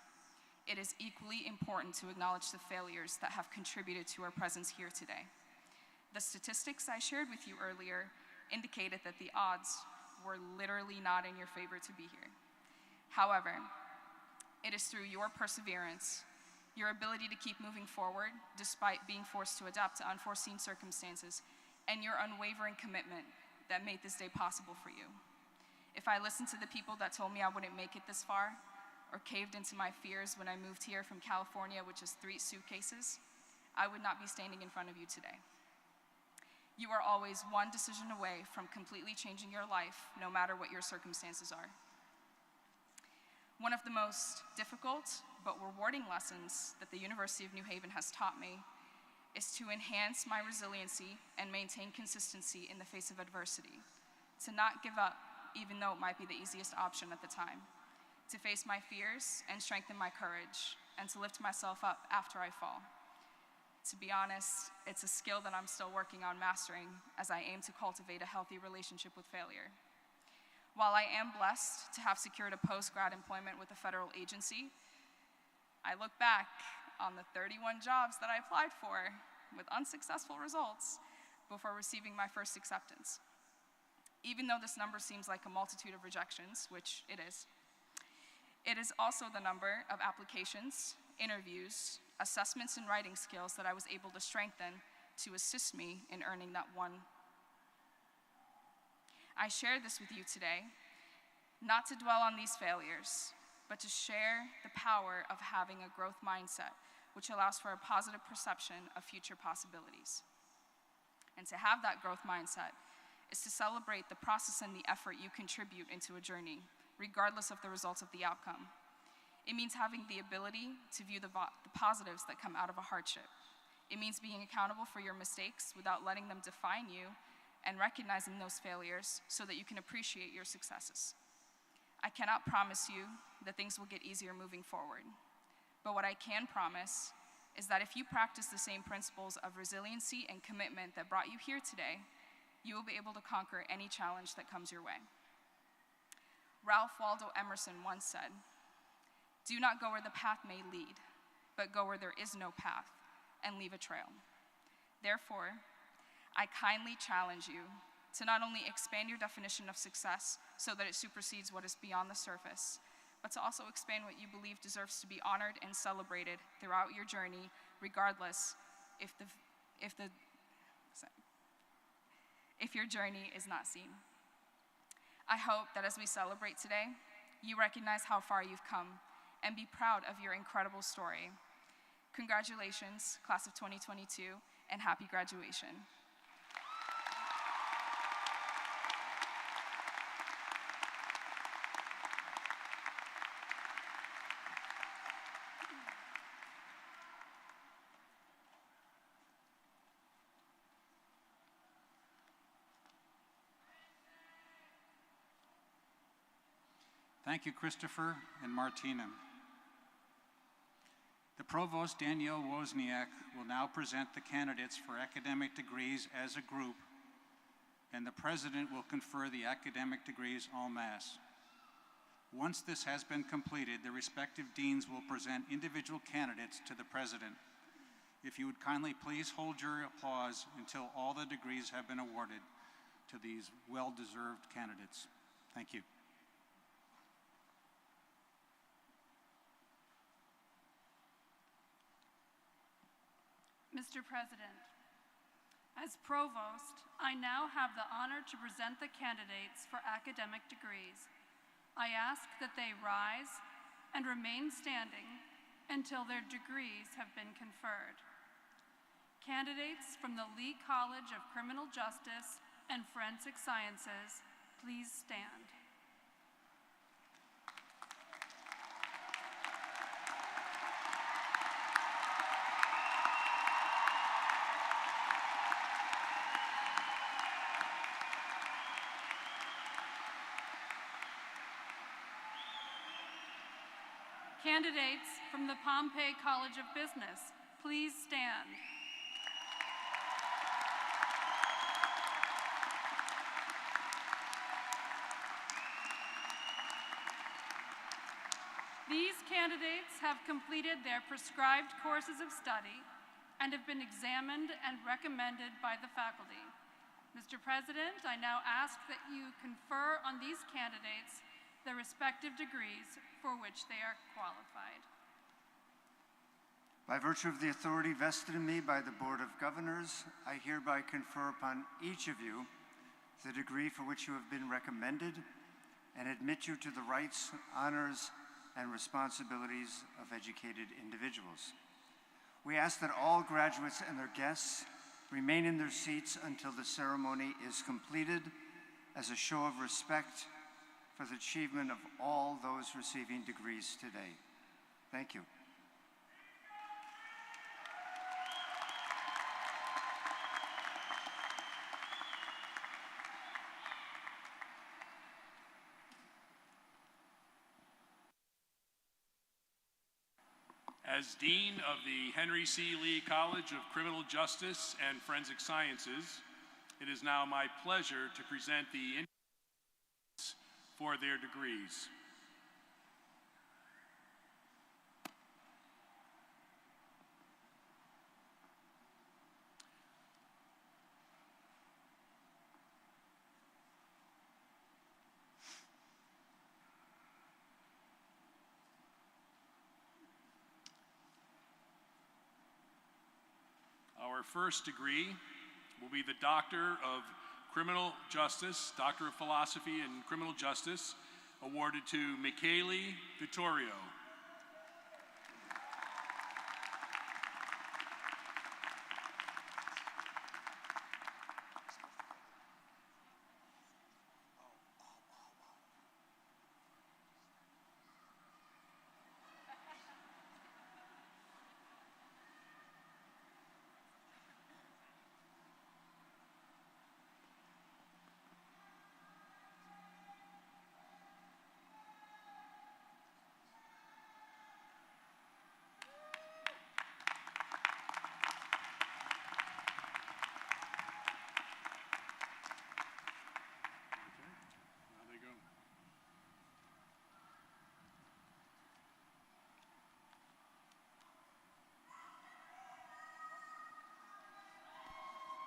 It is equally important to acknowledge the failures that have contributed to our presence here today. The statistics I shared with you earlier indicated that the odds were literally not in your favor to be here. However, it is through your perseverance, your ability to keep moving forward despite being forced to adapt to unforeseen circumstances, and your unwavering commitment that made this day possible for you. If I listened to the people that told me I wouldn't make it this far, or caved into my fears when I moved here from California with just 3 suitcases, I would not be standing in front of you today. You are always one decision away from completely changing your life, no matter what your circumstances are. One of the most difficult but rewarding lessons that the University of New Haven has taught me is to enhance my resiliency and maintain consistency in the face of adversity, to not give up even though it might be the easiest option at the time, to face my fears and strengthen my courage, and to lift myself up after I fall. To be honest, it's a skill that I'm still working on mastering as I aim to cultivate a healthy relationship with failure. While I am blessed to have secured a post-grad employment with a federal agency, I look back on the 31 jobs that I applied for with unsuccessful results before receiving my first acceptance. Even though this number seems like a multitude of rejections, which it is also the number of applications, interviews, assessments, and writing skills that I was able to strengthen to assist me in earning that one. I share this with you today, not to dwell on these failures, but to share the power of having a growth mindset, which allows for a positive perception of future possibilities. And to have that growth mindset is to celebrate the process and the effort you contribute into a journey, regardless of the results of the outcome. It means having the ability to view the positives that come out of a hardship. It means being accountable for your mistakes without letting them define you, and recognizing those failures so that you can appreciate your successes. I cannot promise you that things will get easier moving forward, but what I can promise is that if you practice the same principles of resiliency and commitment that brought you here today, you will be able to conquer any challenge that comes your way. Ralph Waldo Emerson once said, "Do not go where the path may lead, but go where there is no path and leave a trail." Therefore, I kindly challenge you to not only expand your definition of success so that it supersedes what is beyond the surface, but to also expand what you believe deserves to be honored and celebrated throughout your journey, regardless if your journey is not seen. I hope that as we celebrate today, you recognize how far you've come and be proud of your incredible story. Congratulations, class of 2022, and happy graduation.
Thank you, Christopher and Martina. The Provost, Danielle Wozniak, will now present the candidates for academic degrees as a group, and the President will confer the academic degrees en masse. Once this has been completed, the respective deans will present individual candidates to the President. If you would kindly please hold your applause until all the degrees have been awarded to these well-deserved candidates. Thank you.
Mr. President, as Provost, I now have the honor to present the candidates for academic degrees. I ask that they rise and remain standing until their degrees have been conferred. Candidates from the Lee College of Criminal Justice and Forensic Sciences, please stand. Candidates from the Pompey College of Business, please stand. These candidates have completed their prescribed courses of study and have been examined and recommended by the faculty. Mr. President, I now ask that you confer on these candidates their respective degrees for which they are qualified.
By virtue of the authority vested in me by the Board of Governors, I hereby confer upon each of you the degree for which you have been recommended and admit you to the rights, honors, and responsibilities of educated individuals. We ask that all graduates and their guests remain in their seats until the ceremony is completed as a show of respect for the achievement of all those receiving degrees today. Thank you.
As Dean of the Henry C. Lee College of Criminal Justice and Forensic Sciences, it is now my pleasure to present the candidates for their degrees. Our first degree will be the Doctor of Criminal Justice, Doctor of Philosophy in Criminal Justice, awarded to Michele Vittorio.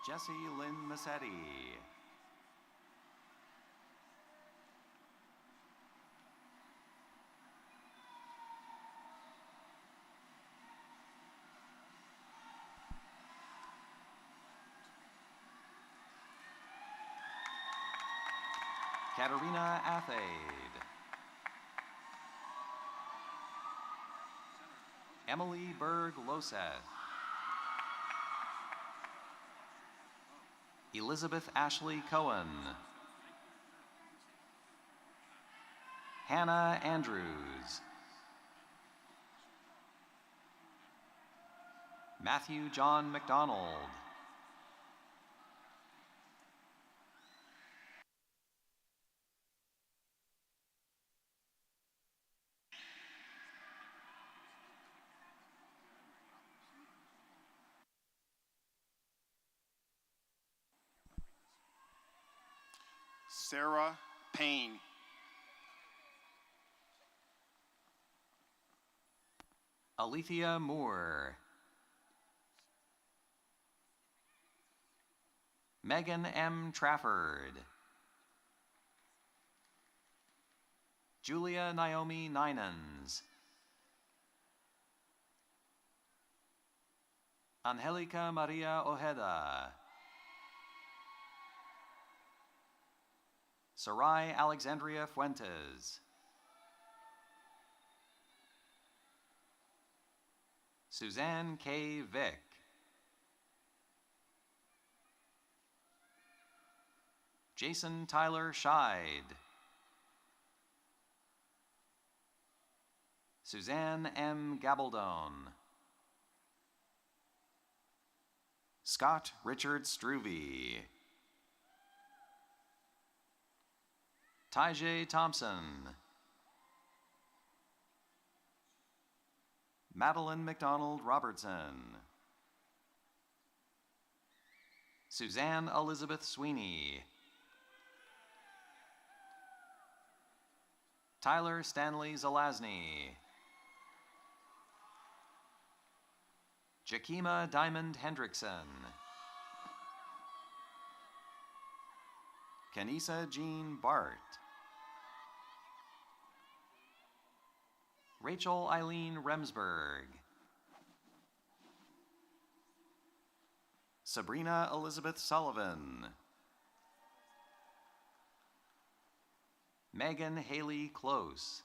Jessie Lynn Massetti. Katerina Athaide. Emily Berg-Loseth. Elizabeth Ashley Cohen. Hannah Andrews. Matthew John McDonald.
Sarah Payne.
Alethea Moore. Megan M. Trafford. Julia Naomi Ninans. Angelica Maria Ojeda. Sarai Alexandria Fuentes. Suzanne K. Vick. Jason Tyler Scheid. Suzanne M. Gabaldon. Scott Richard Struve. Tyjay Thompson. Madeline McDonald Robertson. Suzanne Elizabeth Sweeney. Tyler Stanley Zelazny. Jakima Diamond Hendrickson. Kenisa Jean Bart. Rachel Eileen Remsburg. Sabrina Elizabeth Sullivan. Megan Haley Close.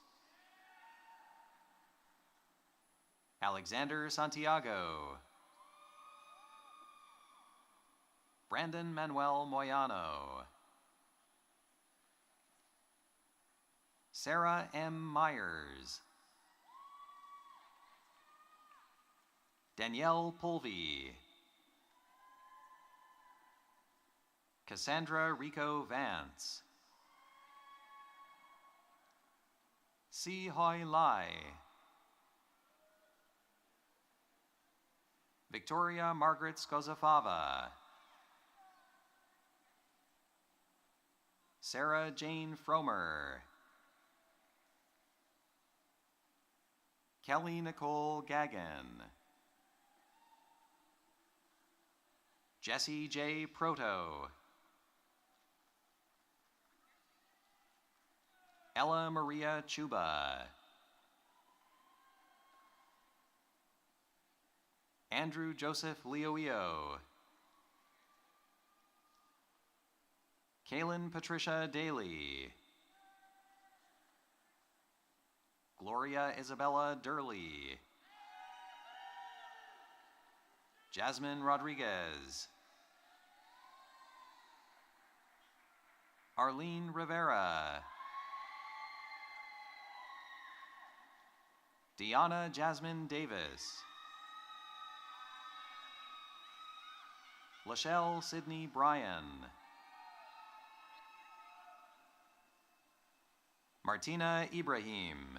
Alexander Santiago. Brandon Manuel Moyano. Sarah M. Myers. Danielle Pulvey. Cassandra Rico Vance. Si Hoi Lai. Victoria Margaret Skozafava. Sarah Jane Fromer. Kelly Nicole Gagin. Jesse J. Proto. Ella Maria Chuba. Andrew Joseph Leoio. Kaylin Patricia Daly. Gloria Isabella Durley. Jasmine Rodriguez. Arlene Rivera. Deanna Jasmine Davis. Lachelle Sydney Bryan. Martina Ibrahim.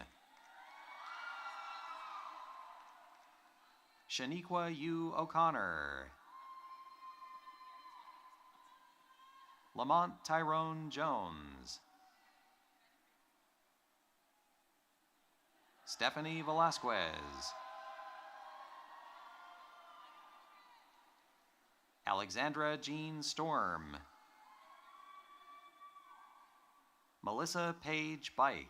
Shaniqua Yu O'Connor. Lamont Tyrone Jones. Stephanie Velasquez. Alexandra Jean Storm. Melissa Page Bike.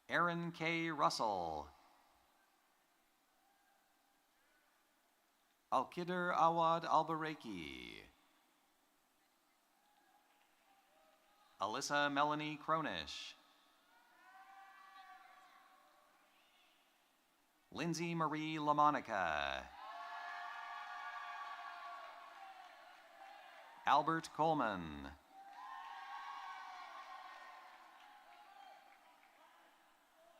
Aaron K. Russell. Alkidr Awad Albareki. Alyssa Melanie Cronish. Lindsay Marie LaMonica. Albert Coleman.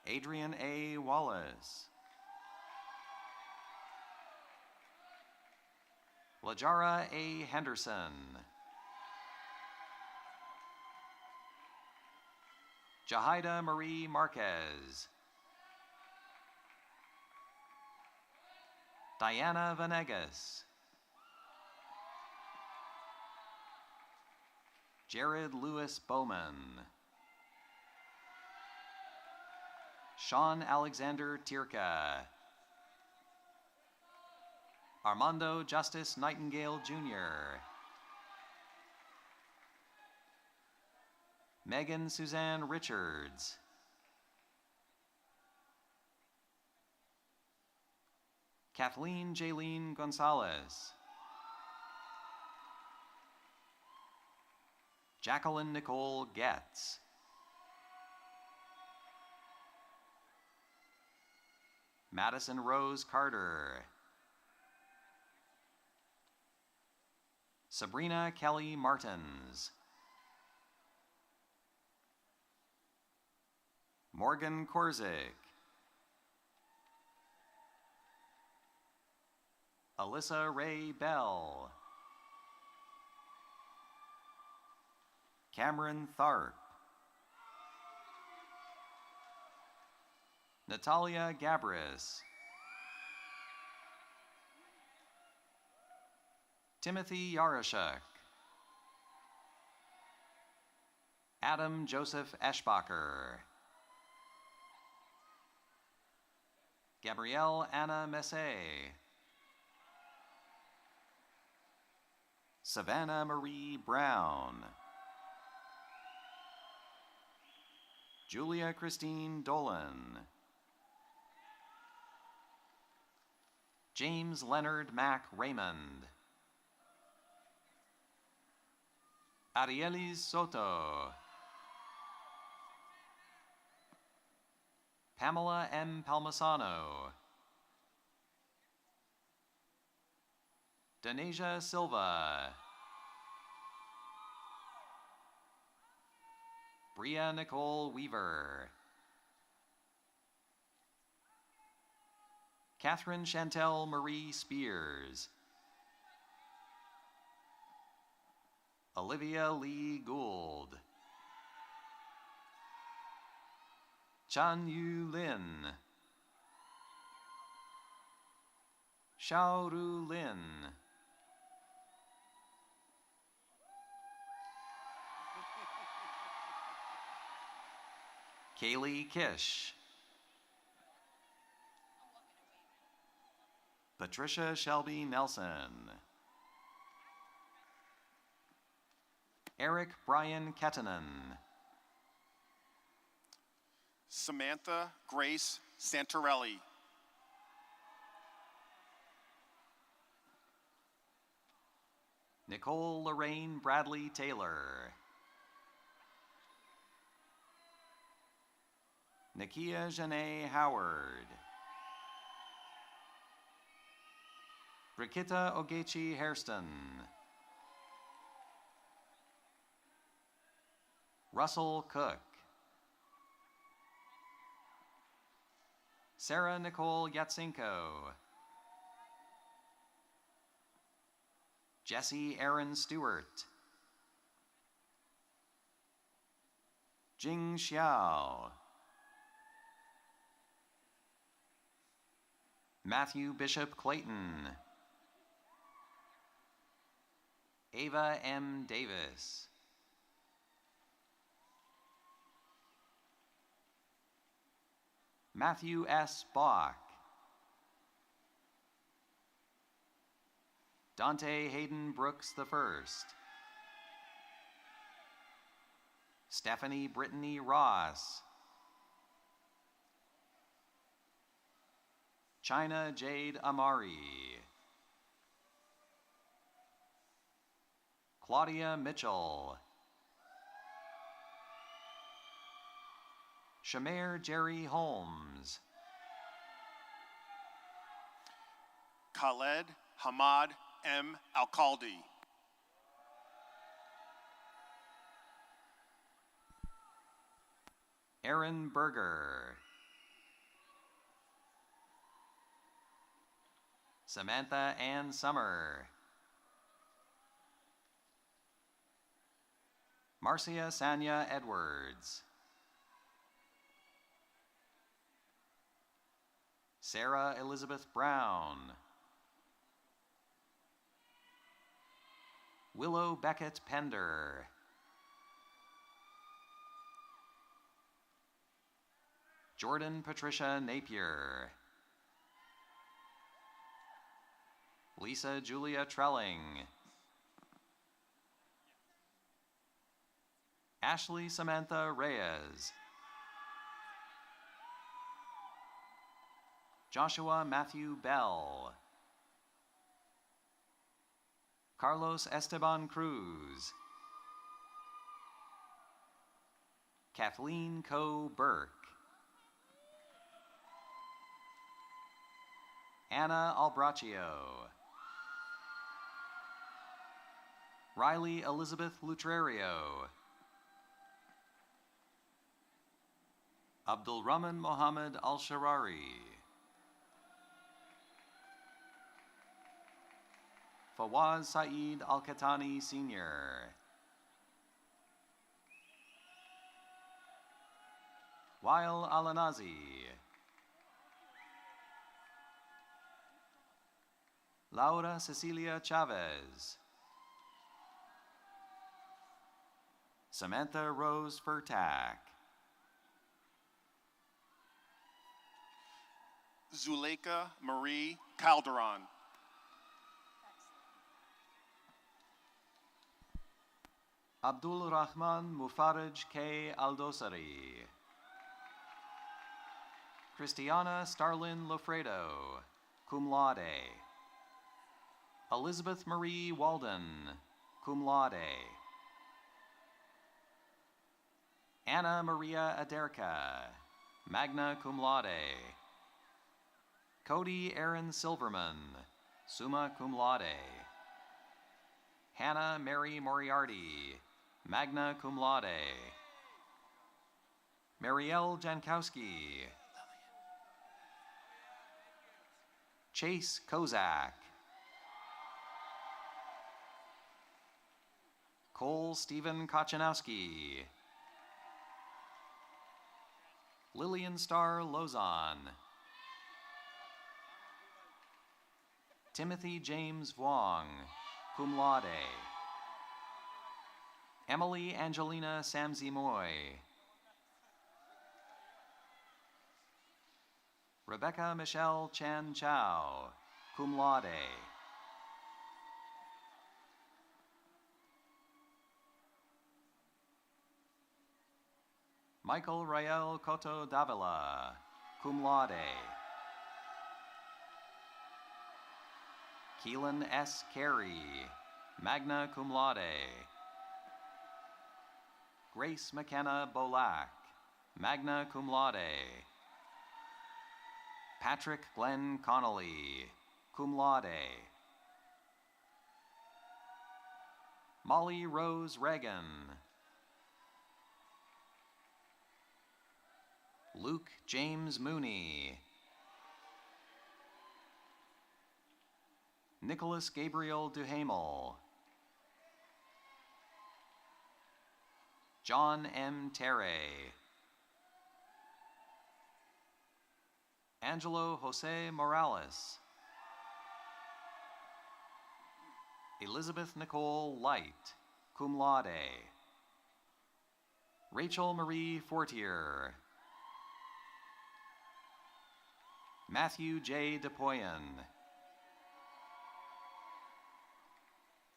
Adrian A. Wallace. Lajara A. Henderson. Jahida Marie Marquez. Diana Vanegas. Jared Lewis Bowman. Sean Alexander Tirka. Armando Justice Nightingale Jr. Megan Suzanne Richards. Kathleen Jaylene Gonzalez. Jacqueline Nicole Getz. Madison Rose Carter. Sabrina Kelly Martins. Morgan Korzik. Alyssa Ray Bell. Cameron Tharp. Natalia Gabris. Timothy Yarashuk. Adam Joseph Eschbacher. Gabrielle Anna Messé. Savannah Marie Brown. Julia Christine Dolan. James Leonard Mack Raymond. Arielis Soto. Pamela M. Palmasano. Denasia Silva. Bria Nicole Weaver. Catherine Chantel Marie Spears. Olivia Lee Gould. Chan Yu Lin. Xiaoru Lin. Kaylee Kish. Patricia Shelby Nelson. Eric Brian Kettanen.
Samantha Grace Santorelli.
Nicole Lorraine Bradley Taylor. Nakia Janae Howard. Brigitta Ogechi Hairston. Russell Cook. Sarah Nicole Yatsenko. Jesse Aaron Stewart. Jing Xiao. Matthew Bishop Clayton. Ava M. Davis. Matthew S. Bach. Dante Hayden Brooks I. Stephanie Brittany Ross. China Jade Amari. Claudia Mitchell. Shamer Jerry Holmes.
Khaled Hamad M. Alcaldi.
Aaron Berger. Samantha Ann Summer. Marcia Sanya Edwards. Sarah Elizabeth Brown. Willow Beckett Pender. Jordan Patricia Napier. Lisa Julia Trelling. Ashley Samantha Reyes. Joshua Matthew Bell. Carlos Esteban Cruz. Kathleen Coe Burke. Anna Albraccio.
Riley Elizabeth Lutrerio. Abdul Rahman Mohammed Al-Sharari. Fawaz Saeed Al-Katani Sr. Wael Alanazi. Laura Cecilia Chavez. Samantha Rose Furtak.
Zuleika Marie Calderon.
Abdul Rahman Mufaraj K. Aldosari. Christiana Starlin Lofredo, cum laude. Elizabeth Marie Walden, cum laude. Anna Maria Aderka, magna cum laude. Cody Aaron Silverman, summa cum laude. Hannah Mary Moriarty, magna cum laude. Marielle Jankowski. Chase Kozak. Cole Stephen Kochanowski. Lillian Starr Lozon. Timothy James Vuong, cum laude. Emily Angelina Samzimoy. Rebecca Michelle Chan Chow, cum laude. Michael Rael Cotto Davila, cum laude. Keelan S. Carey, magna cum laude. Grace McKenna Bolak, magna cum laude. Patrick Glenn Connolly, cum laude. Molly Rose Reagan. Luke James Mooney. Nicholas Gabriel Duhamel. John M. Terre. Angelo Jose Morales. Elizabeth Nicole Light, cum laude. Rachel Marie Fortier. Matthew J. DePoyen.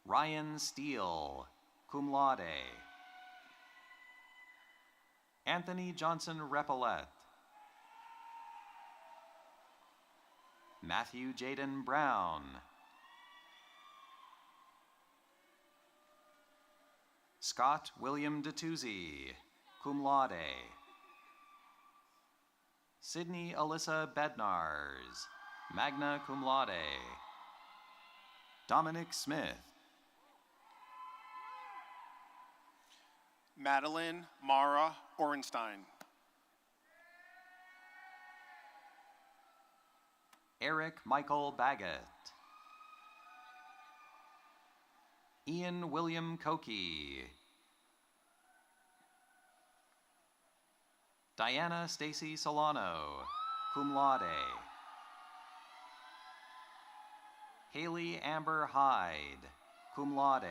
Ryan Steele, cum laude. Anthony Johnson Repollet. Matthew Jaden Brown. Scott William DeTuzzi, cum laude. Sydney Alyssa Bednars, magna cum laude. Dominic Smith.
Madeline Mara Orenstein.
Eric Michael Baggett. Ian William Cokie. Diana Stacy Solano, cum laude. Haley Amber Hyde, cum laude.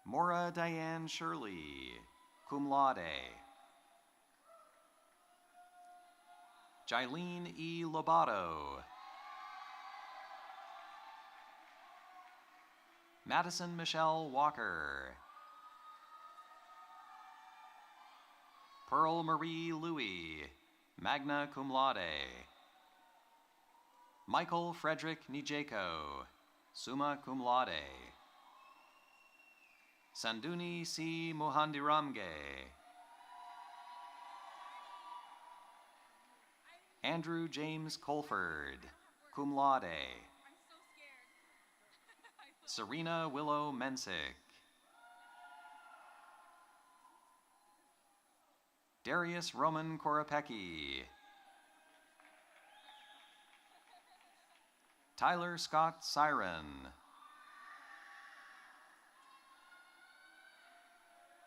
Maura Diane Shirley, cum laude. Jailene E. Lobato. Madison Michelle Walker. Pearl Marie Louie, magna cum laude. Michael Frederick Nijeko, summa cum laude. Sanduni C. Mohandiramge. Andrew James Colford, cum laude. Serena Willow Mensick. Darius Roman Korapecki. Tyler Scott Siren.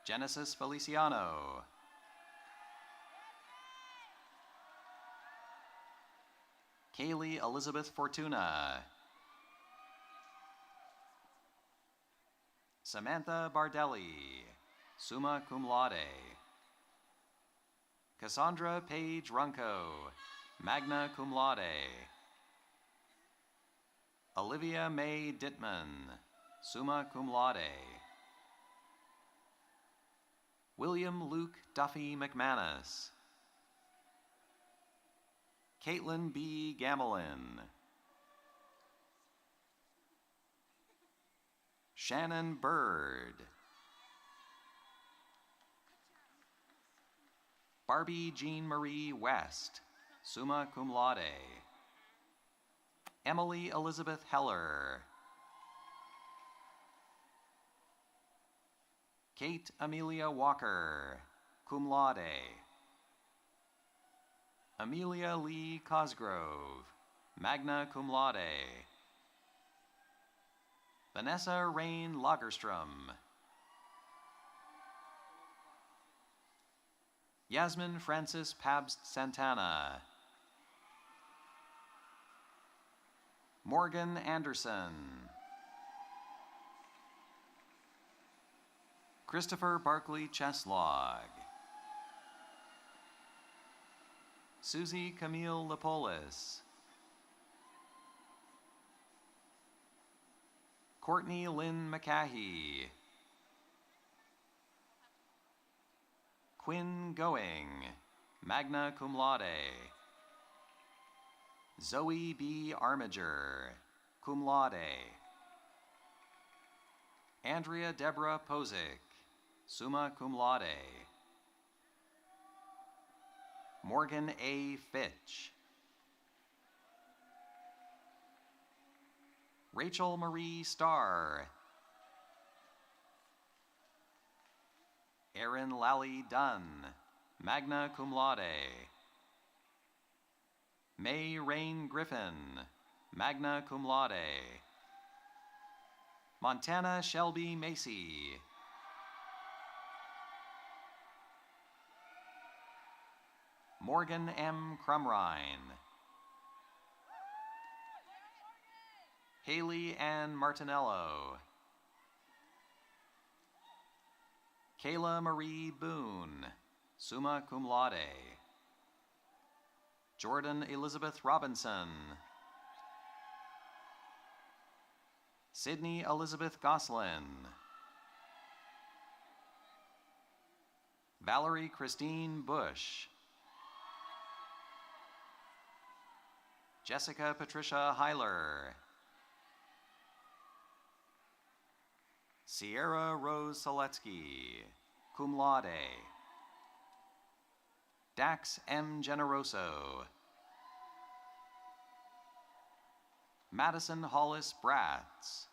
Genesis Feliciano. Kaylee Elizabeth Fortuna. Samantha Bardelli, summa cum laude. Cassandra Page Runco, magna cum laude. Olivia May Dittman, summa cum laude. William Luke Duffy McManus. Caitlin B. Gamelin. Shannon Bird. Barbie Jean Marie West, summa cum laude. Emily Elizabeth Heller. Kate Amelia Walker, cum laude. Amelia Lee Cosgrove, magna cum laude. Vanessa Rain Lagerstrom. Yasmin Francis Pabst Santana. Morgan Anderson. Christopher Barkley Cheslog. Susie Camille Lepolis. Courtney Lynn McCahey. Quinn Going, magna cum laude. Zoe B. Armiger, cum laude. Andrea Deborah Posick, summa cum laude. Morgan A. Fitch. Rachel Marie Starr. Erin Lally Dunn, magna cum laude. May Rain Griffin, magna cum laude. Montana Shelby Macy. Morgan M. Crumrine. Haley Ann Martinello. Kayla Marie Boone, summa cum laude. Jordan Elizabeth Robinson. Sydney Elizabeth Goslin. Valerie Christine Bush. Jessica Patricia Heiler. Sierra Rose Seletsky, cum laude. Dax M. Generoso. Madison Hollis Bratz.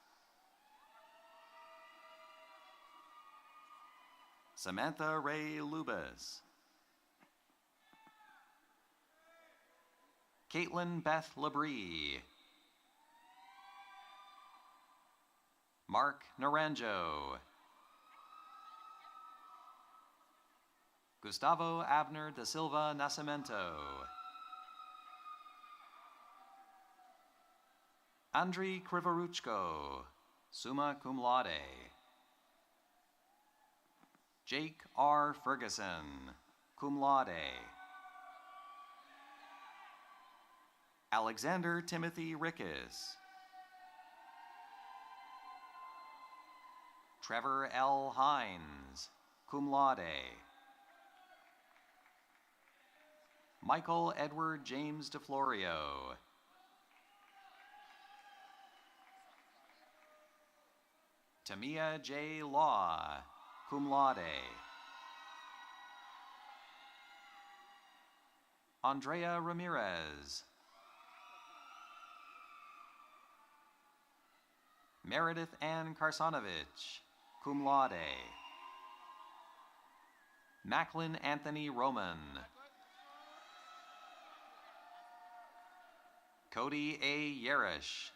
Samantha Ray Lubis. Caitlin Beth Labrie. Mark Naranjo. Gustavo Abner da Silva Nascimento. Andriy Krivoruchko, summa cum laude. Jake R. Ferguson, cum laude. Alexander Timothy Rickes. Trevor L. Hines, cum laude. Michael Edward James DeFlorio. Tamia J. Law, cum laude. Andrea Ramirez. Meredith Ann Karsanovich, cum laude. Macklin Anthony Roman. Cody A. Yerish.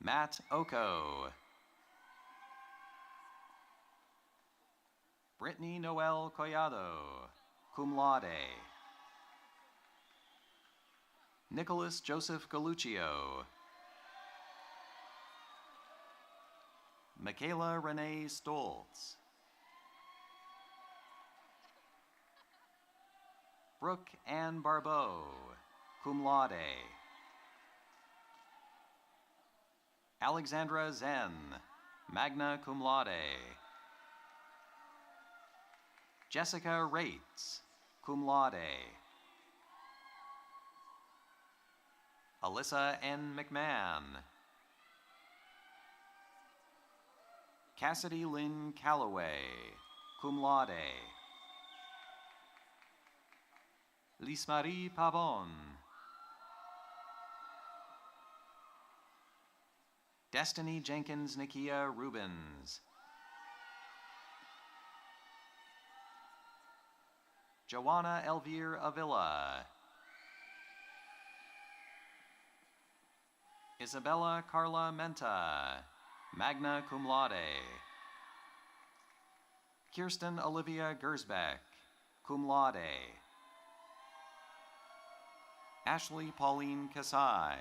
Matt Oko. Brittany Noel Collado, cum laude. Nicholas Joseph Galuccio. Michaela Renee Stoltz. Brooke Ann Barbeau, cum laude. Alexandra Zen, magna cum laude. Jessica Rates, cum laude. Alyssa N. McMahon. Cassidy Lynn Calloway, cum laude. Lismarie Pavon. Destiny Jenkins Nikia Rubens. Joanna Elvire Avila. Isabella Carla Menta, magna cum laude. Kirsten Olivia Gersbeck, cum laude. Ashley Pauline Kasai.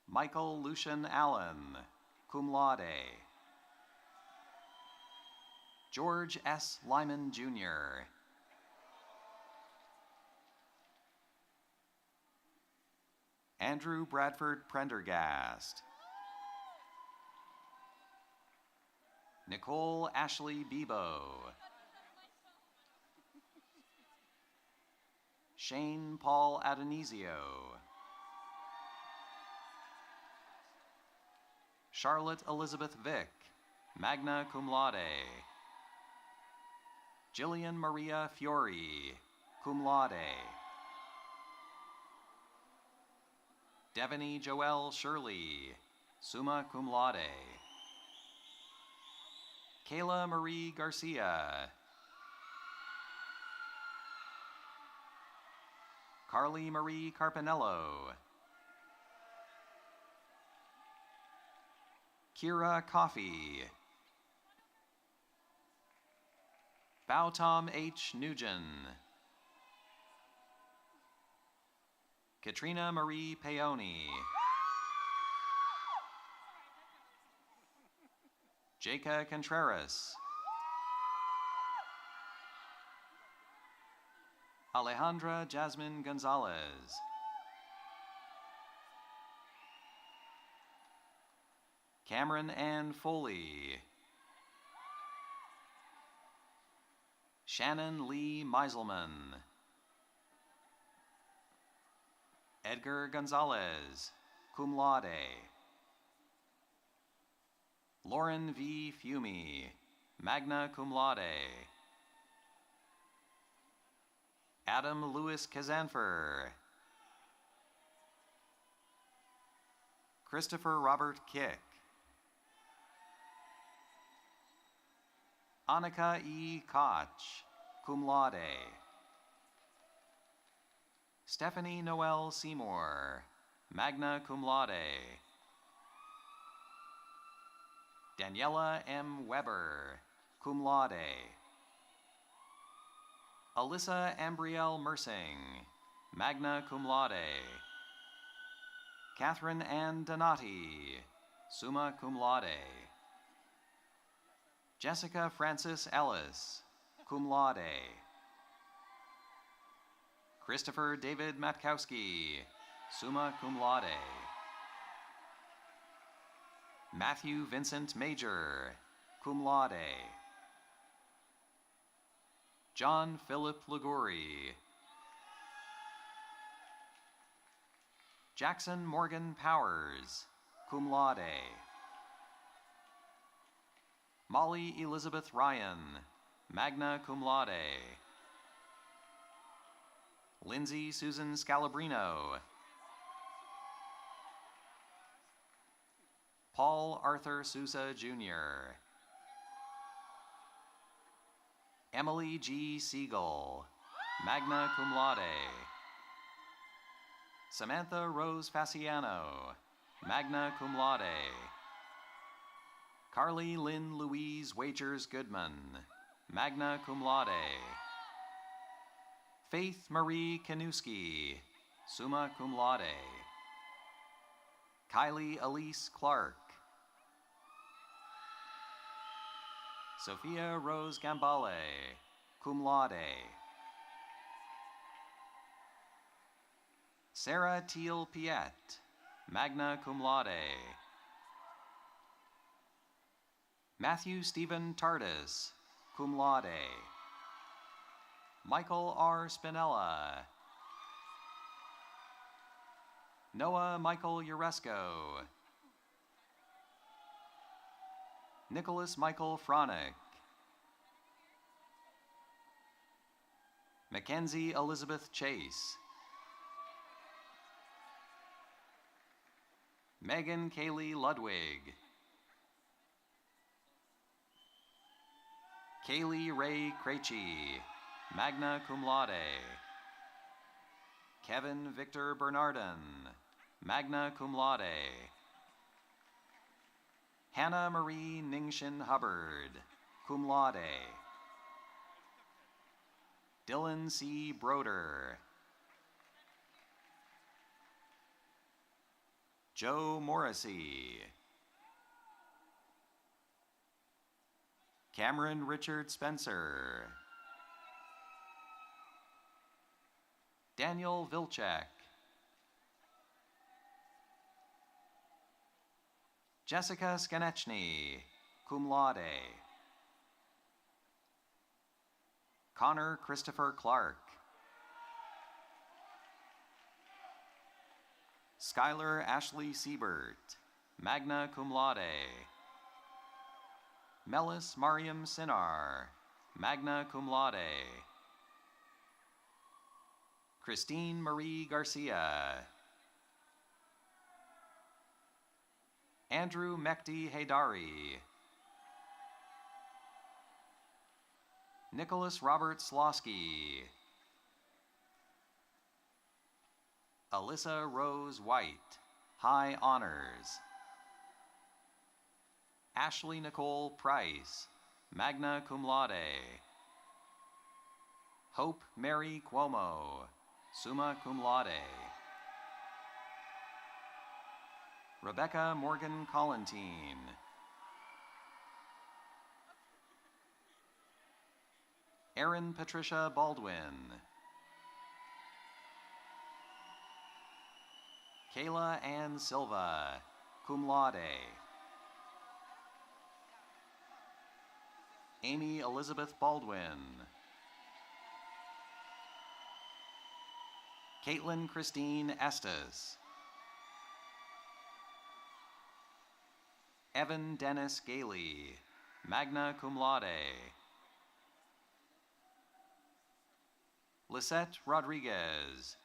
Michael Lucian Allen, cum laude. George S. Lyman, Jr. Andrew Bradford Prendergast. Nicole Ashley Bebo. Shane Paul Adonisio. Charlotte Elizabeth Vick, magna cum laude. Jillian Maria Fiore, cum laude. Devaney Joelle Shirley, summa cum laude. Kayla Marie Garcia. Carly Marie Carpinello. Kira Coffey. Bao Tom H. Nugent. Katrina Marie Peone. Jaca Contreras. Alejandra Jasmine Gonzalez. Cameron Ann Foley. Shannon Lee Meiselman. Edgar Gonzalez, cum laude. Lauren V. Fumey, magna cum laude. Adam Lewis Kazanfer. Christopher Robert Kick. Annika E. Koch, cum laude. Stephanie Noel Seymour, magna cum laude. Daniela M. Weber, cum laude. Alyssa Ambrielle Mersing, magna cum laude. Catherine Ann Donati, summa cum laude. Jessica Francis Ellis, cum laude. Christopher David Matkowski, summa cum laude. Matthew Vincent Major, cum laude. John Philip Liguri. Jackson Morgan Powers, cum laude. Molly Elizabeth Ryan, magna cum laude. Lindsay Susan Scalabrino. Paul Arthur Souza, Jr. Emily G. Siegel, magna cum laude. Samantha Rose Fasciano, magna cum laude. Carly Lynn Louise Wagers Goodman, magna cum laude. Faith Marie Kanuski, summa cum laude. Kylie Elise Clark. Sophia Rose Gambale, cum laude. Sarah Teal Piet, magna cum laude. Matthew Stephen Tardis, cum laude. Michael R. Spinella. Noah Michael Uresco. Nicholas Michael Fronick. Mackenzie Elizabeth Chase. Megan Kaylee Ludwig. Kaylee Ray Krejci, magna cum laude. Kevin Victor Bernardin, magna cum laude. Hannah Marie Ningshin Hubbard, cum laude. Dylan C. Broder. Joe Morrissey. Cameron Richard Spencer. Daniel Vilchek. Jessica Skanechny, cum laude. Connor Christopher Clark. Skylar Ashley Siebert, magna cum laude. Melis Mariam Sinar, magna cum laude. Christine Marie Garcia. Andrew Mehdi Haydari. Nicholas Robert Slosky. Alyssa Rose White, high honors. Ashley Nicole Price, magna cum laude. Hope Mary Cuomo, summa cum laude. Rebecca Morgan Collantine. Erin Patricia Baldwin. Kayla Ann Silva, cum laude. Amy Elizabeth Baldwin. Caitlin Christine Estes. Evan Dennis Gailey, magna cum laude. Lisette Rodriguez.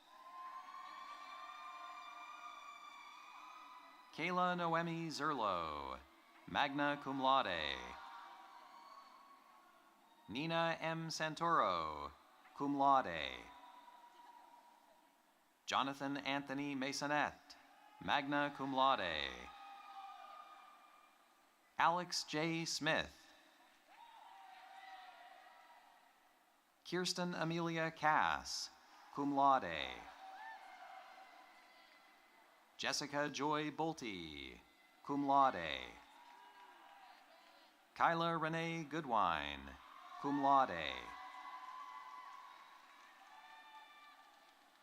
Kayla Noemi Zerlo, magna cum laude. Nina M. Santoro, cum laude. Jonathan Anthony Masonette, magna cum laude. Alex J. Smith. Kirsten Amelia Cass, cum laude. Jessica Joy Bolte, cum laude. Kyla Renee Goodwine, cum laude.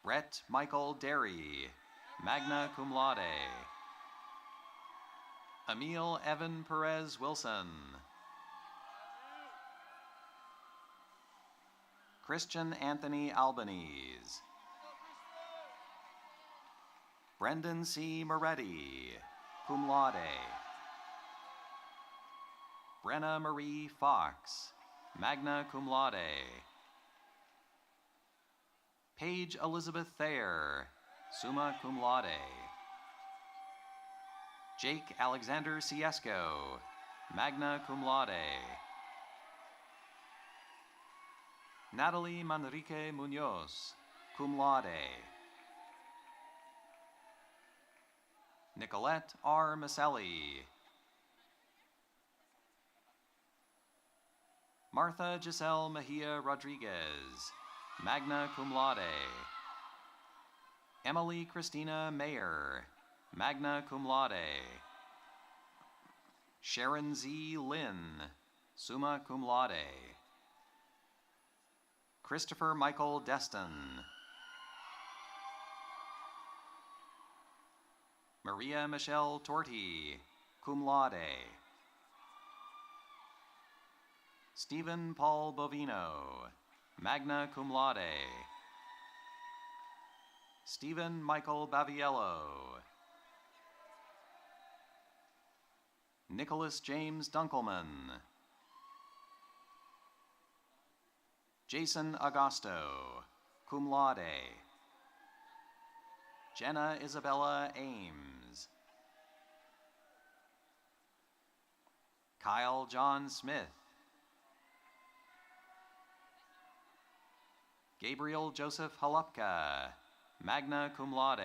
Brett Michael Derry, magna cum laude. Emil Evan Perez Wilson. Christian Anthony Albanese. Brendan C. Moretti, cum laude. Brenna Marie Fox, magna cum laude. Paige Elizabeth Thayer, summa cum laude. Jake Alexander Ciesco, magna cum laude. Natalie Manrique Munoz, cum laude. Nicolette R. Maselli. Martha Giselle Mejia Rodriguez, magna cum laude. Emily Christina Mayer, magna cum laude. Sharon Z. Lynn, summa cum laude. Christopher Michael Destin. Maria Michelle Torti, cum laude. Stephen Paul Bovino, magna cum laude. Stephen Michael Baviello. Nicholas James Dunkelman. Jason Augusto, cum laude. Jenna Isabella Ames. Kyle John Smith. Gabriel Joseph Halupka, magna cum laude.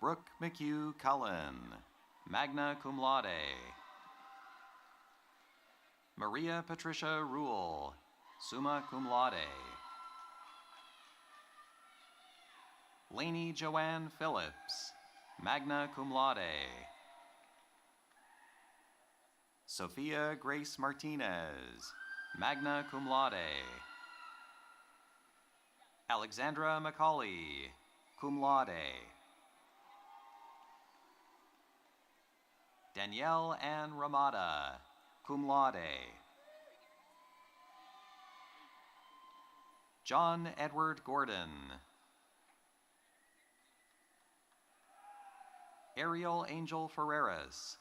Brooke McHugh Cullen, magna cum laude. Maria Patricia Rule, summa cum laude. Lainey Joanne Phillips, magna cum laude. Sophia Grace Martinez, magna cum laude. Alexandra Macaulay, cum laude. Danielle Ann Ramada, cum laude. John Edward Gordon. Ariel Angel Ferreras.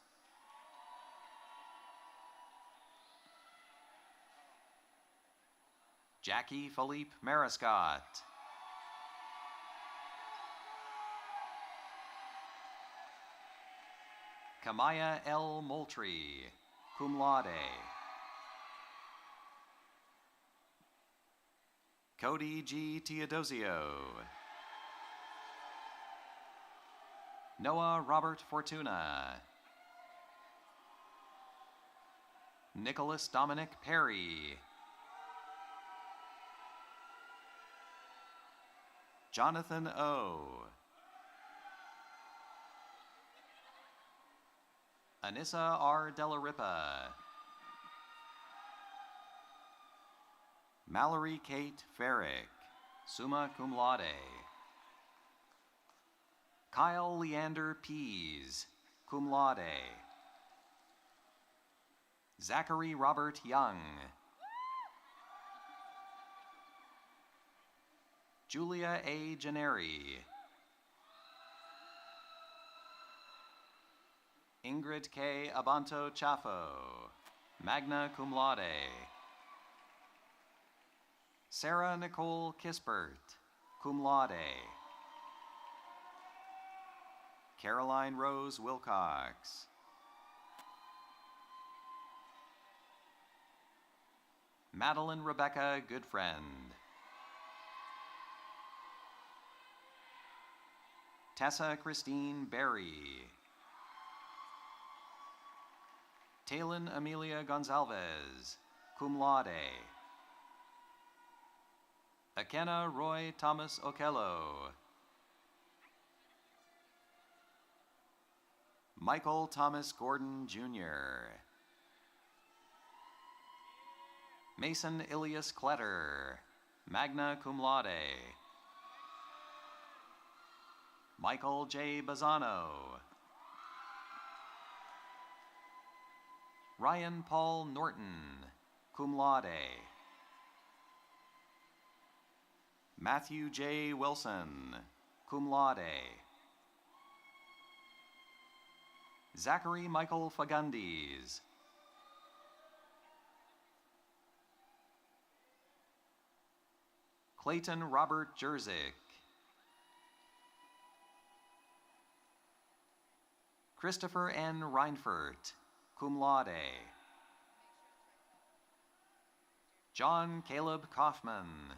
Jackie Philippe Mariscott. Kamaya L. Moultrie, cum laude. Cody G. Teodosio. Noah Robert Fortuna. Nicholas Dominic Perry. Jonathan O. Anissa R. Delaripa. Mallory Kate Farrick, summa cum laude. Kyle Leander Pease, cum laude. Zachary Robert Young. Julia A. Gennari. Ingrid K. Abanto Chaffo, magna cum laude. Sarah Nicole Kispert, cum laude. Caroline Rose Wilcox. Madeline Rebecca Goodfriend. Tessa Christine Berry. Talon Amelia Gonzalez, cum laude. Akena Roy Thomas Okello. Michael Thomas Gordon, Jr. Mason Ilias Kletter, magna cum laude. Michael J. Bazzano. Ryan Paul Norton, cum laude. Matthew J. Wilson, cum laude. Zachary Michael Clayton Robert Jerzik. Christopher N. Reinfert, cum laude. John Caleb Kaufman,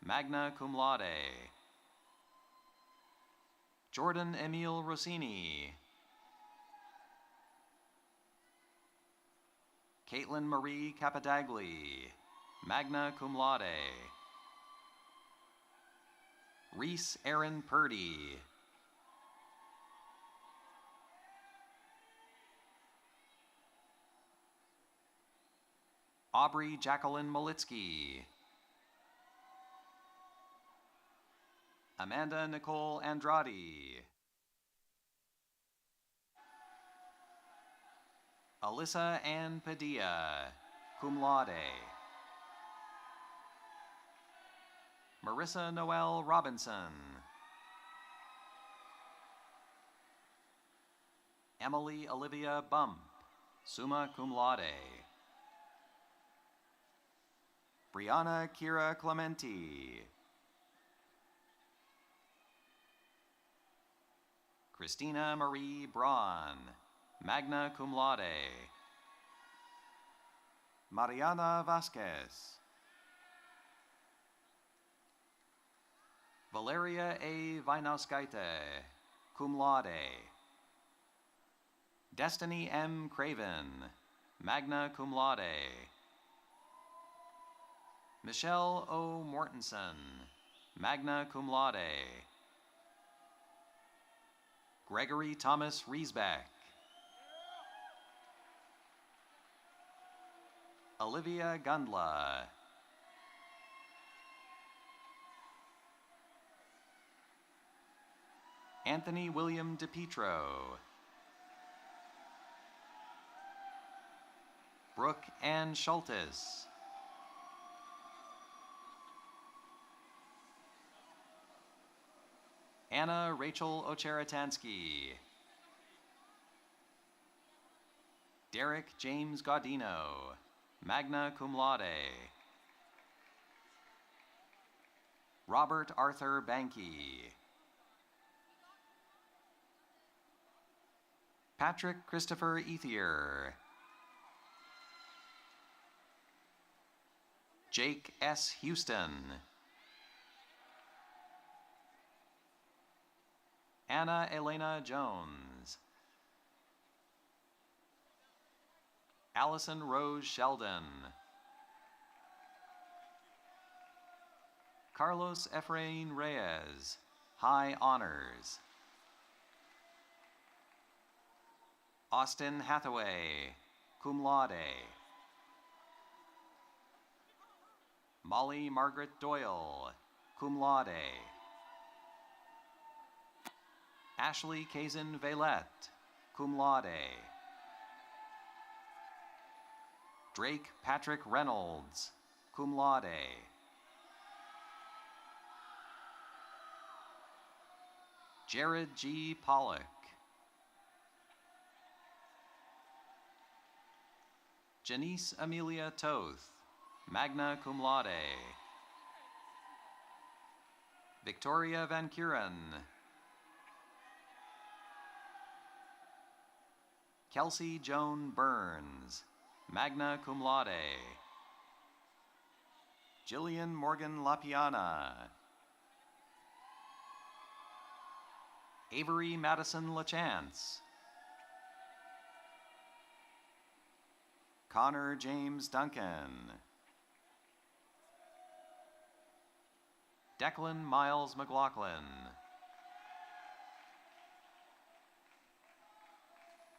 magna cum laude. Jordan Emil Rossini. Caitlin Marie Capadagli, magna cum laude. Reese Aaron Purdy. Aubrey Jacqueline Molitsky. Amanda Nicole Andrade. Alyssa Ann Padilla, cum laude. Marissa Noel Robinson. Emily Olivia Bump, summa cum laude. Brianna Kira Clementi. Christina Marie Braun, magna cum laude. Mariana Vasquez. Valeria A. Vainauskaite, cum laude. Destiny M. Craven, magna cum laude. Michelle O. Mortensen, magna cum laude. Gregory Thomas Riesbeck. Olivia Gundla. Anthony William DePietro. Brooke Ann Schultes. Anna Rachel Ocheratansky. Derek James Gaudino, magna cum laude. Robert Arthur Banky. Patrick Christopher Ethier. Jake S. Houston. Anna Elena Jones. Allison Rose Sheldon. Carlos Efrain Reyes, high honors. Austin Hathaway, cum laude. Molly Margaret Doyle, cum laude. Ashley Kazin Vailette, cum laude. Drake Patrick Reynolds, cum laude. Jared G. Pollock. Janice Amelia Toth, magna cum laude. Victoria Van Kuren. Kelsey Joan Burns, magna cum laude. Jillian Morgan LaPiana. Avery Madison LaChance. Connor James Duncan. Declan Miles McLaughlin.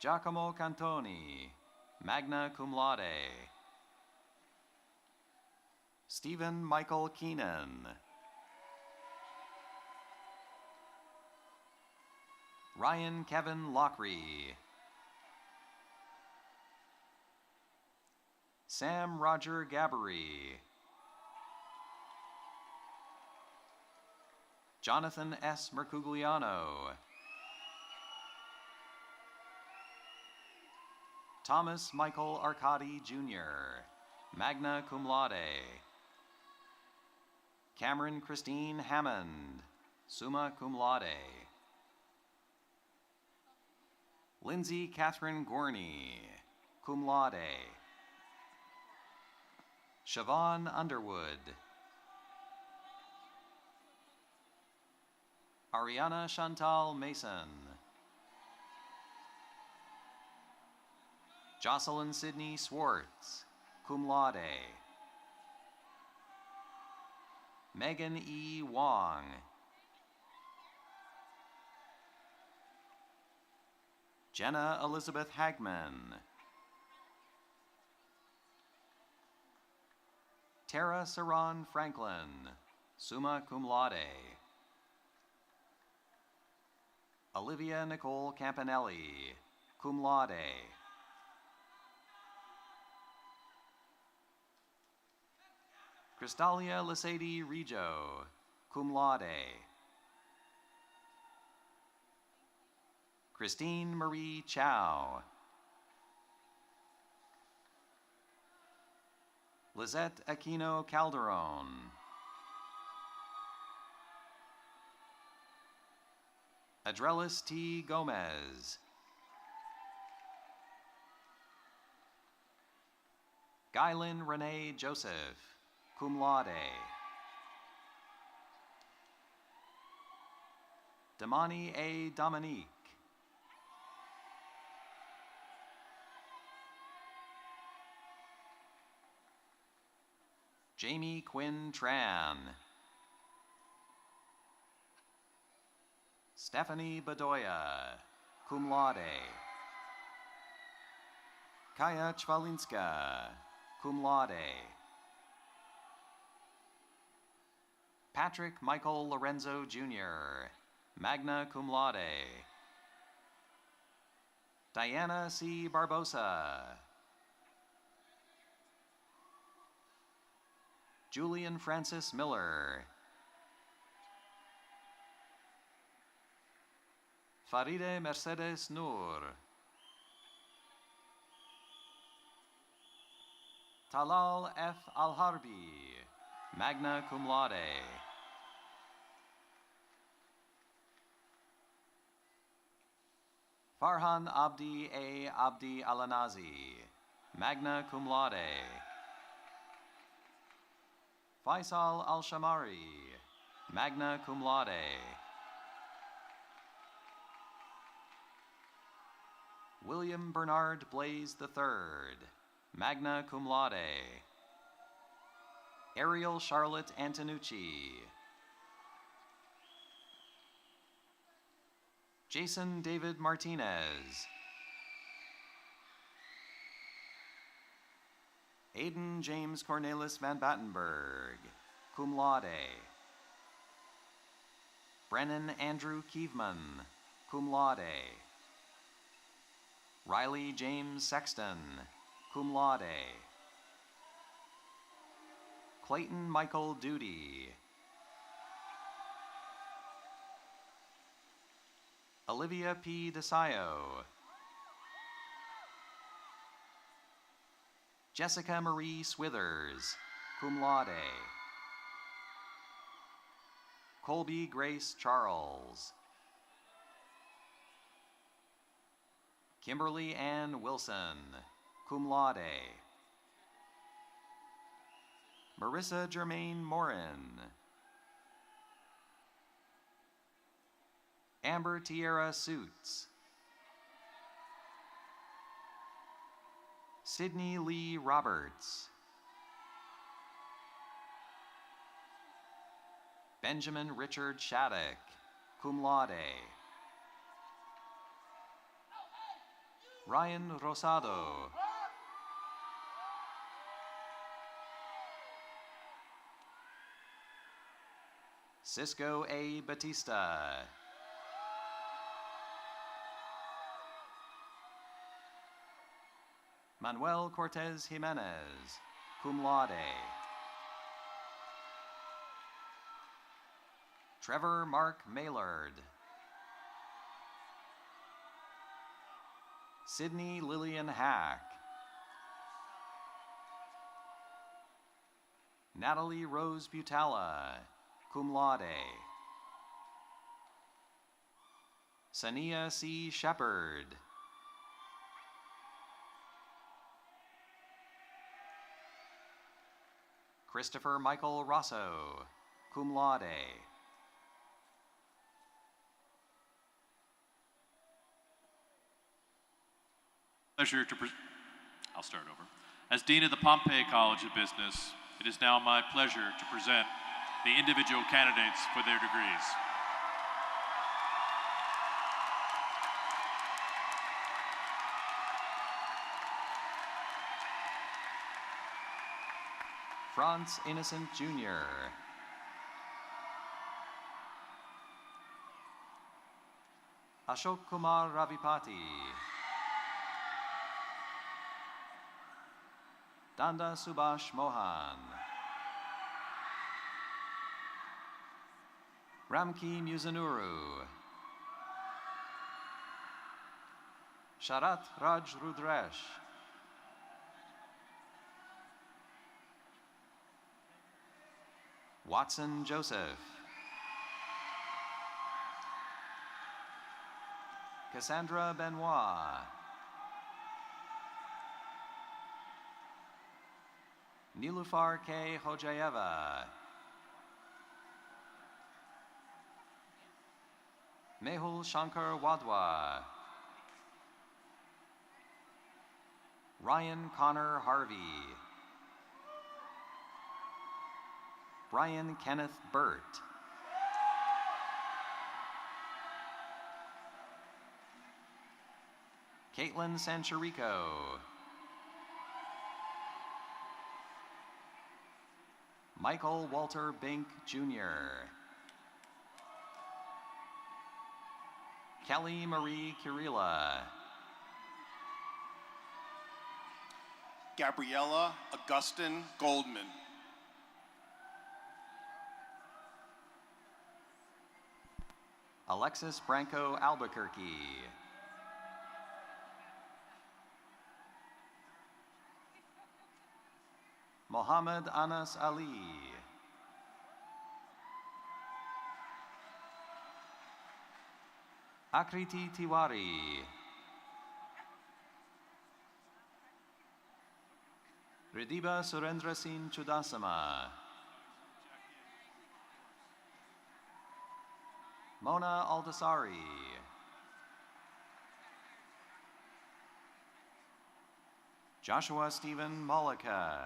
Giacomo Cantoni, magna cum laude. Stephen Michael Keenan. Ryan Kevin Lockery. Sam Roger Gabbery. Jonathan S. Mercugliano. Thomas Michael Arcadi Jr., magna cum laude. Cameron Christine Hammond, summa cum laude. Lindsay Catherine Gorney, cum laude. Siobhan Underwood. Ariana Chantal Mason. Jocelyn Sidney Swartz, cum laude. Megan E. Wong. Jenna Elizabeth Hagman. Tara Saran Franklin, summa cum laude. Olivia Nicole Campanelli, cum laude. Crystalia Lisady Rijo, cum laude. Christine Marie Chow. Lizette Aquino Calderon. Adrelis T. Gomez. Guylan Renee Joseph, cum laude. Damani A. Dominique. Jamie Quinn Tran. Stephanie Bedoya, cum laude. Kaya Chvalinska, cum laude. Patrick Michael Lorenzo Jr., magna cum laude. Diana C. Barbosa. Julian Francis Miller. Faride Mercedes Noor. Talal F. Al-Harbi, magna cum laude. Farhan Abdi A. Abdi Alanazi, magna cum laude. Faisal Al-Shamari, magna cum laude. William Bernard Blaze III, magna cum laude. Ariel Charlotte Antonucci. Jason David Martinez. Aiden James Cornelis Van Battenberg, cum laude. Brennan Andrew Kievman, cum laude. Riley James Sexton, cum laude. Clayton Michael Duty. Olivia P. DeSayo. Jessica Marie Swithers, cum laude. Colby Grace Charles. Kimberly Ann Wilson, cum laude. Marissa Germaine Morin. Amber Tierra Suits. Sydney Lee Roberts. Benjamin Richard Shattuck, cum laude. Ryan Rosado. Cisco A. Batista. Manuel Cortez Jimenez, cum laude. Trevor Mark Maylard. Sydney Lillian Hack. Natalie Rose Butala, cum laude. Sania C. Shepard. Christopher Michael Rosso, cum laude.
Pleasure to I'll start over. As Dean of the Pompey College of Business, it is now my pleasure to present the individual candidates for their degrees.
Franz Innocent Jr. Ashok Kumar Ravipati. Danda Subhash Mohan. Ramki Muzanuru. Sharat Raj Rudresh. Watson Joseph. Cassandra Benoit. Nilufar K. Hojayeva. Mehul Shankar Wadwa. Ryan Connor Harvey. Brian Kenneth Burt. Caitlin Sancharico. Michael Walter Bink, Jr. Kelly Marie Kirilla.
Gabriella Augustin Goldman.
Alexis Branco Albuquerque. Mohammed Anas Ali. Akriti Tiwari. Ridiba Surendra Singh Chudasama. Mona Aldasari. Joshua Stephen Mollica.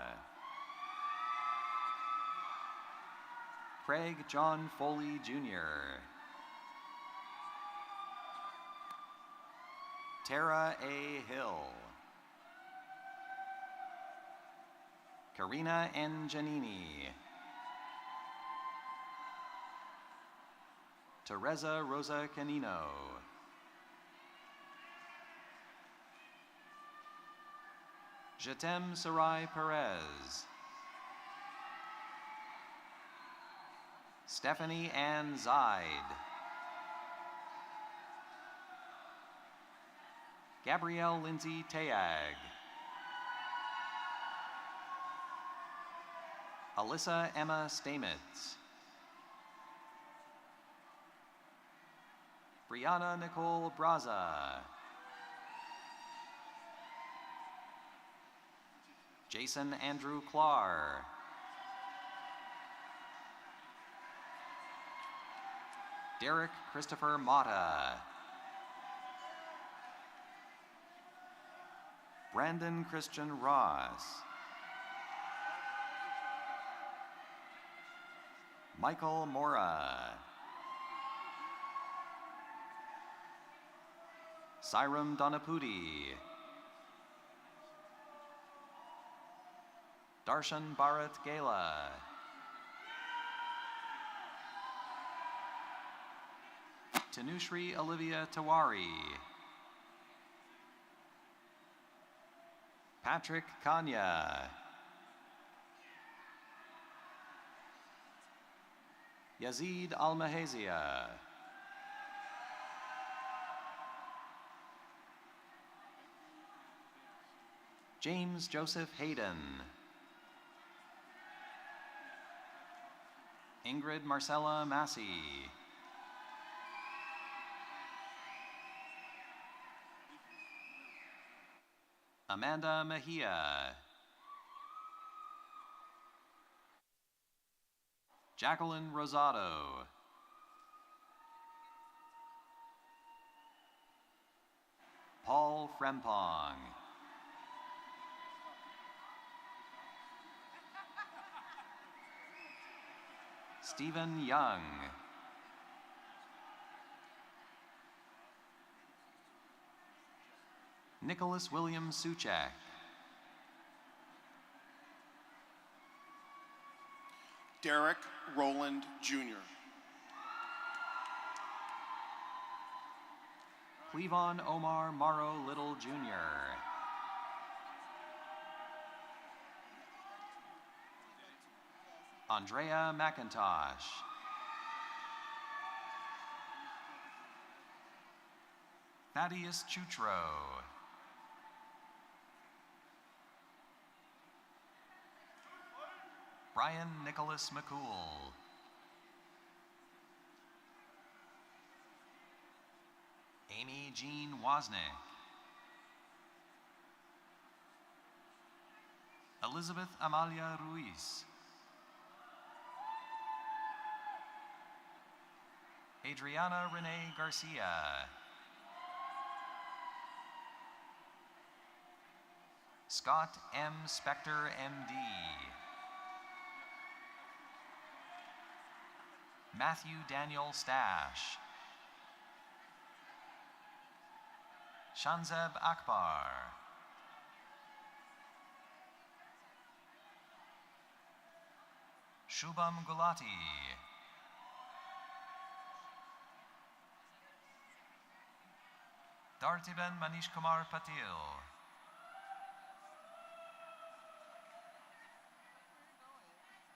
Craig John Foley, Jr. Tara A. Hill. Karina N. Giannini. Teresa Rosa Canino. Jatem Sarai Perez. Stephanie Ann Zaid. Gabrielle Lindsay Tayag. Alyssa Emma Stamitz. Brianna Nicole Braza. Jason Andrew Clark. Derek Christopher Mata. Brandon Christian Ross. Michael Mora. Siram Donapudi. Darshan Bharat Gela. Tanushri Olivia Tawari. Patrick Kanya. Yazid Almahezia. James Joseph Hayden. Ingrid Marcella Massey. Amanda Mejia. Jacqueline Rosado. Paul Frempong. Stephen Young. Nicholas William Suchak.
Derek Roland Jr.
Clevon Omar Morrow Little Jr. Andrea McIntosh. Thaddeus Chutro. Brian Nicholas McCool. Amy Jean Wozniak. Elizabeth Amalia Ruiz. Adriana Renee Garcia. Scott M. Spector, MD. Matthew Daniel Stash. Shanzeb Akbar. Shubham Gulati. Dartiben Manish Kumar Patil.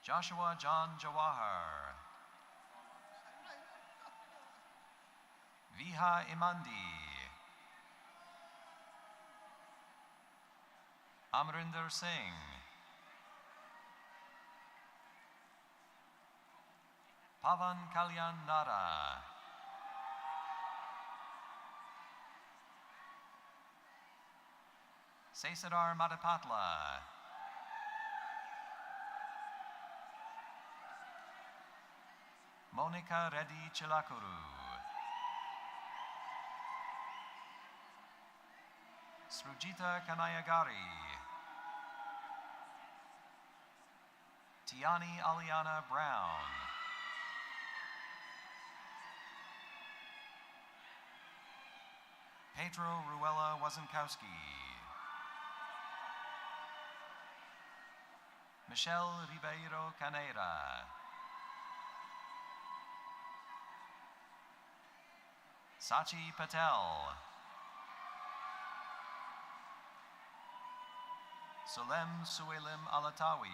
Joshua John Jawahar. Viha Imandi. Amrinder Singh. Pavan Kalyan Nara. Sesadar Madapatla. Monica Reddy Chilakuru. Srujita Kanayagari. Tiani Aliana Brown. Pedro Ruella Wazenkowski. Michelle Ribeiro Caneira. Sachi Patel. Sulem Suelim Alatawi.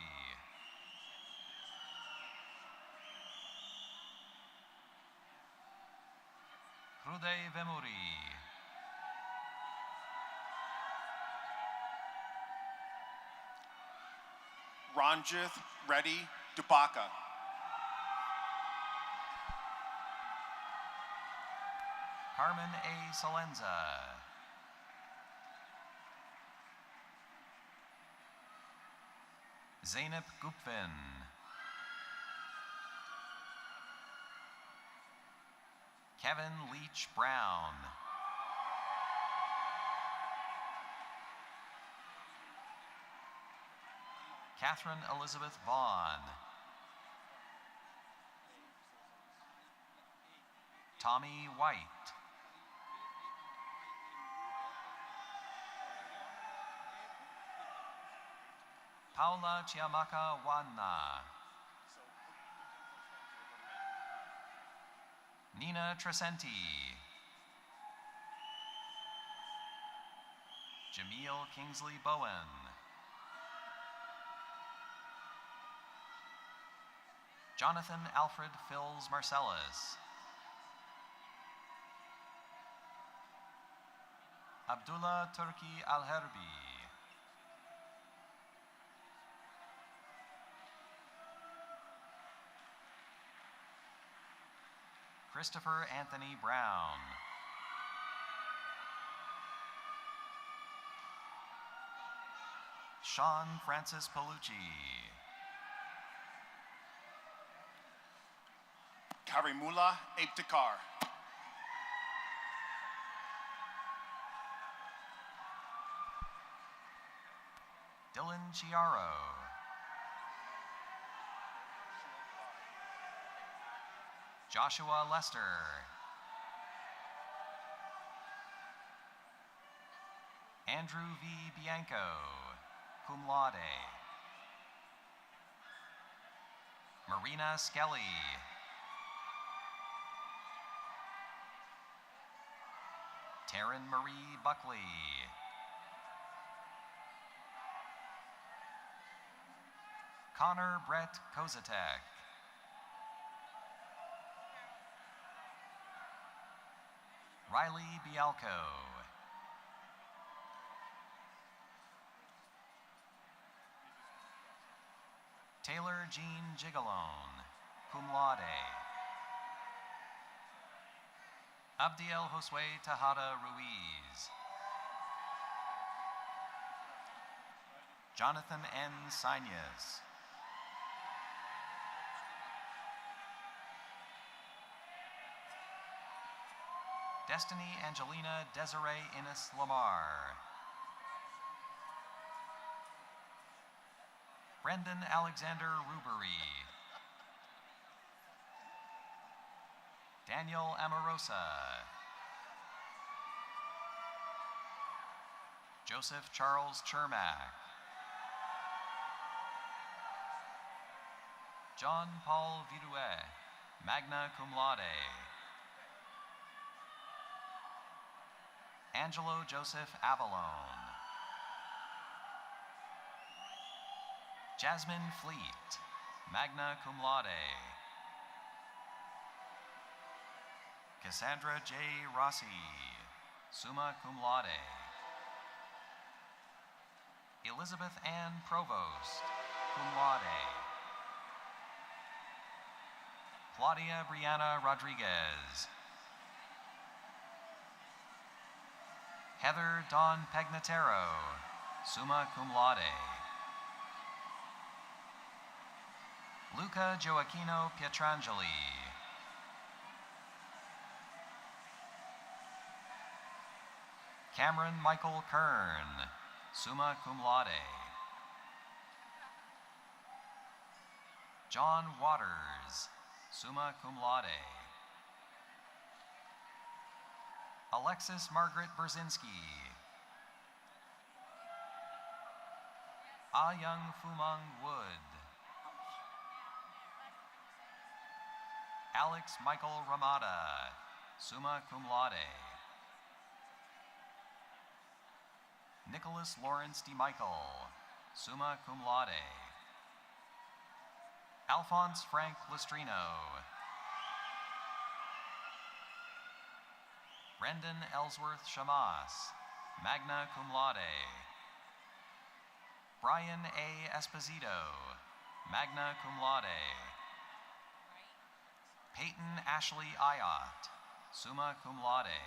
Hruday Vemuri.
Ranjith Reddy Dubaka.
Carmen A. Salenza. Zainab Gupfin. Kevin Leach Brown. Catherine Elizabeth Vaughn. Tommy White. Paula Chiamaka Wana. Nina Tresenti. Jameel Kingsley Bowen. Jonathan Alfred Phils Marcellus. Abdullah Turki Alherbi. Christopher Anthony Brown. Sean Francis Palucci.
Karimula Ebtekar.
Dylan Chiaro. Joshua Lester. Andrew V. Bianco, cum laude. Marina Skelly. Taryn Marie Buckley. Connor Brett Kozatek. Riley Bialco. Taylor Jean Gigalone, cum laude. Abdiel Josue Tejada Ruiz. Jonathan N. Sainez. Destiny Angelina Desiree Innes Lamar. Brendan Alexander Rubery. Daniel Amorosa. Joseph Charles Chermak. John Paul Vidouet, magna cum laude. Angelo Joseph Avalone. Jasmine Fleet, magna cum laude. Cassandra J. Rossi, summa cum laude. Elizabeth Ann Provost, cum laude. Claudia Brianna Rodriguez. Heather Dawn Pegnatero, summa cum laude. Luca Gioacchino Pietrangeli. Cameron Michael Kern, summa cum laude. John Waters, summa cum laude. Alexis Margaret Brzezinski. Ah Young Fumang Wood. Alex Michael Ramada, summa cum laude. Nicholas Lawrence DeMichael, summa cum laude. Alphonse Frank Lustrino. Brendan Ellsworth Shamas, magna cum laude. Brian A. Esposito, magna cum laude. Peyton Ashley Ayot, summa cum laude.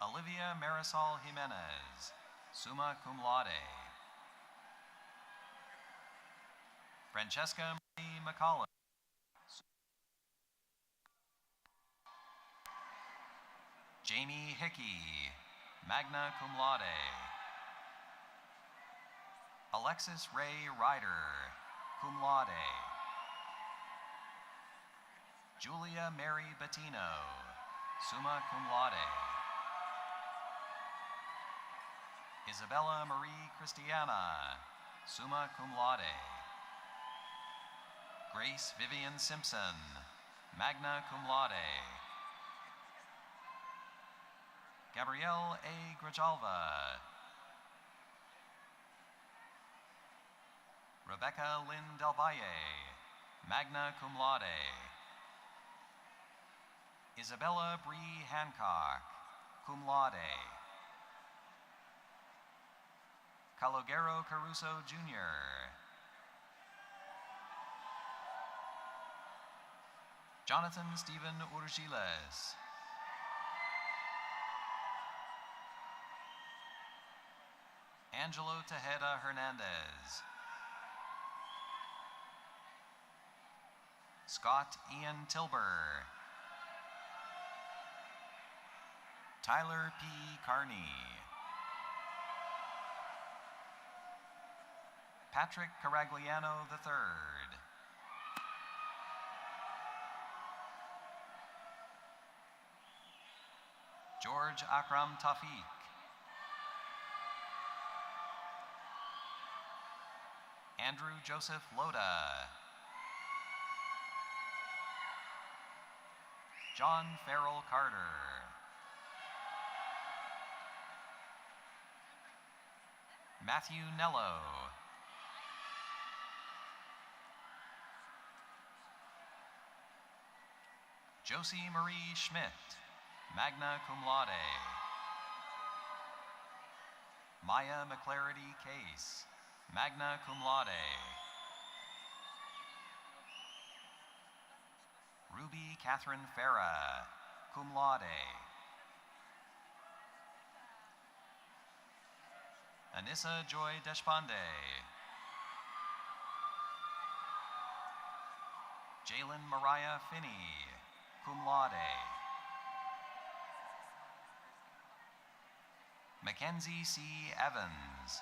Olivia Marisol Jimenez, summa cum laude. Francesca Marie McCollum. Jamie Hickey, magna cum laude. Alexis Ray Ryder, cum laude. Julia Mary Bettino, summa cum laude. Isabella Marie Christiana, summa cum laude. Grace Vivian Simpson, magna cum laude. Gabrielle A. Grijalva. Rebecca Lynn Del Valle, magna cum laude. Isabella Bree Hancock, cum laude. Calogero Caruso Jr. Jonathan Stephen Urgiles. Angelo Tejeda Hernandez. Scott Ian Tilber. Tyler P. Carney. Patrick Caragliano III. George Akram Tafiq. Andrew Joseph Loda. John Farrell Carter. Matthew Nello. Josie Marie Schmidt, magna cum laude. Maya McClarity Case, magna cum laude. Ruby Catherine Farah, cum laude. Anissa Joy Deshpande. Jalen Mariah Finney, cum laude. Mackenzie C. Evans.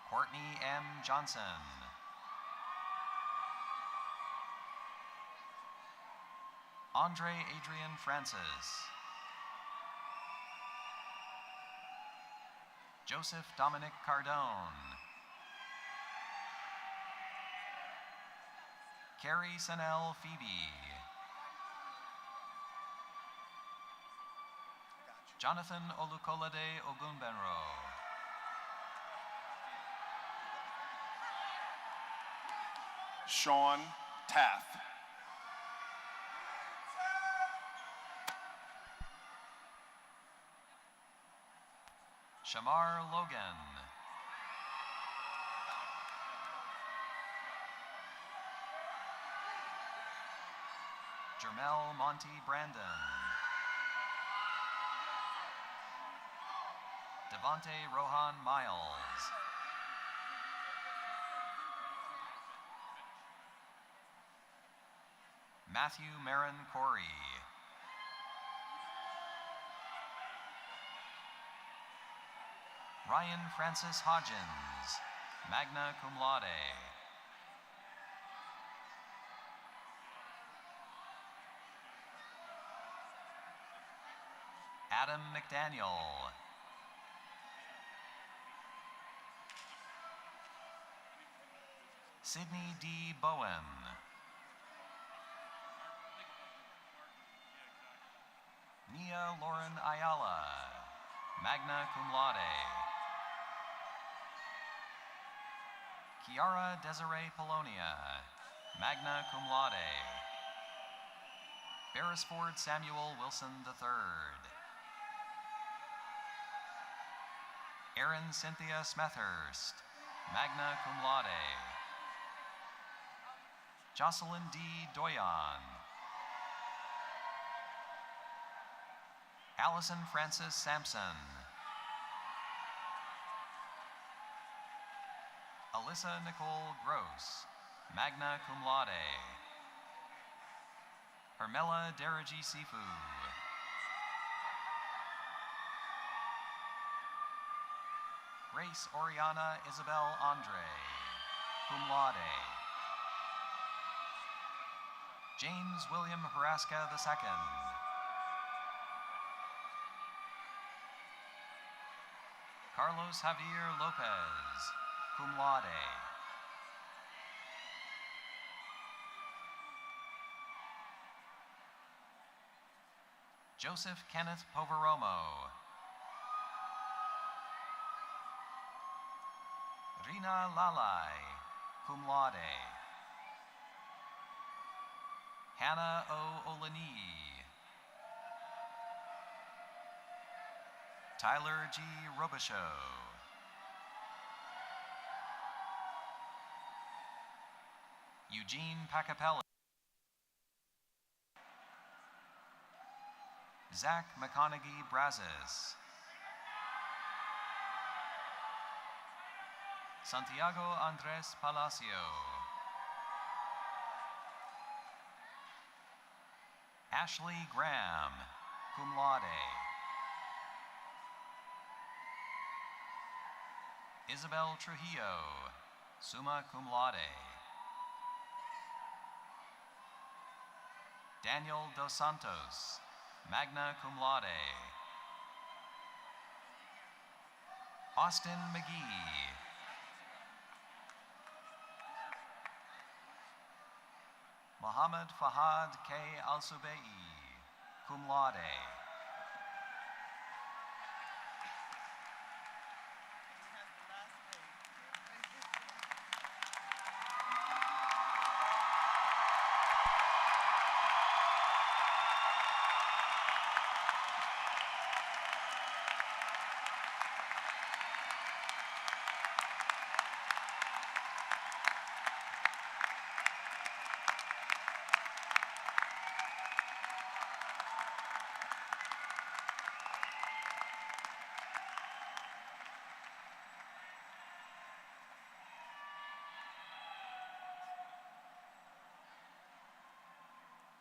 Courtney M. Johnson. Andre Adrian Francis. Joseph Dominic Cardone. Carrie Sanel Phoebe. Jonathan Olukolade Ogunbenro.
Sean Taff.
Shamar Logan. Jermel Monty Brandon. Devonte Rohan Miles. Matthew Marin Corey. Ryan Francis Hodgins, magna cum laude. Adam McDaniel. Sydney D. Bowen. Nia Lauren Ayala, magna cum laude. Kiara Desiree Polonia, magna cum laude. Beresford Samuel Wilson III. Erin Cynthia Smethurst, magna cum laude. Jocelyn D. Doyon. Allison Frances Sampson. Alyssa Nicole Gross, magna cum laude. Hermela Deraji Sifu. Grace Oriana Isabel Andre, cum laude. James William Haraska II. Carlos Javier Lopez, cum laude. Joseph Kenneth Poveromo. Rina Lalai, cum laude. Hannah O. Olani. Tyler G. Robichaux. Eugene Pacapelli, Zach McConaughey Brazes, Santiago Andres Palacio, Ashley Graham, cum laude, Isabel Trujillo, summa cum laude, Daniel Dos Santos, magna cum laude, Austin McGee, Mohammed Fahad K. Al-Subei, cum laude.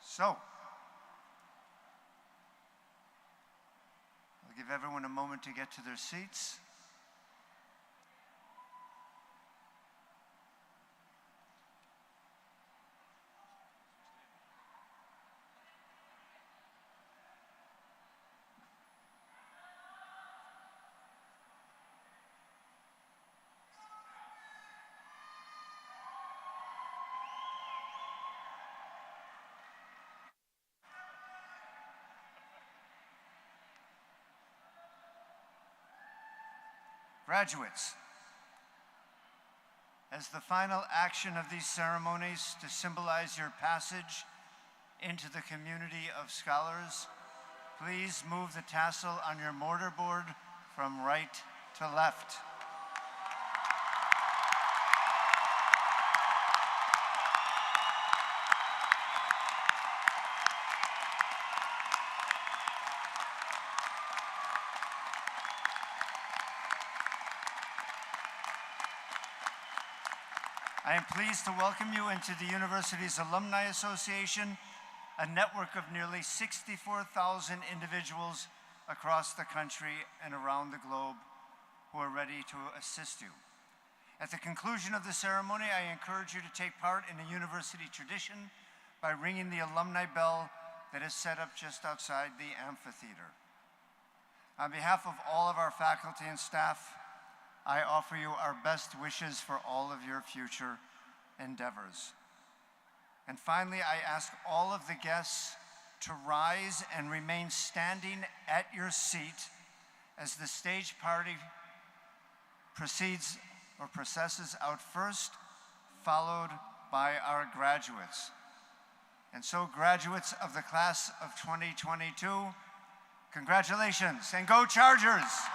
So, I'll give everyone a moment to get to their seats. Graduates, as the final action of these ceremonies to symbolize your passage into the community of scholars, please move the tassel on your mortarboard from right to left. I am pleased to welcome you into the university's Alumni Association, a network of nearly 64,000 individuals across the country and around the globe who are ready to assist you. At the conclusion of the ceremony, I encourage you to take part in a university tradition by ringing the alumni bell that is set up just outside the amphitheater. On behalf of all of our faculty and staff, I offer you our best wishes for all of your future endeavors. And finally, I ask all of the guests to rise and remain standing at your seat as the stage party proceeds or processes out first, followed by our graduates. And so, graduates of the class of 2022, congratulations and go Chargers!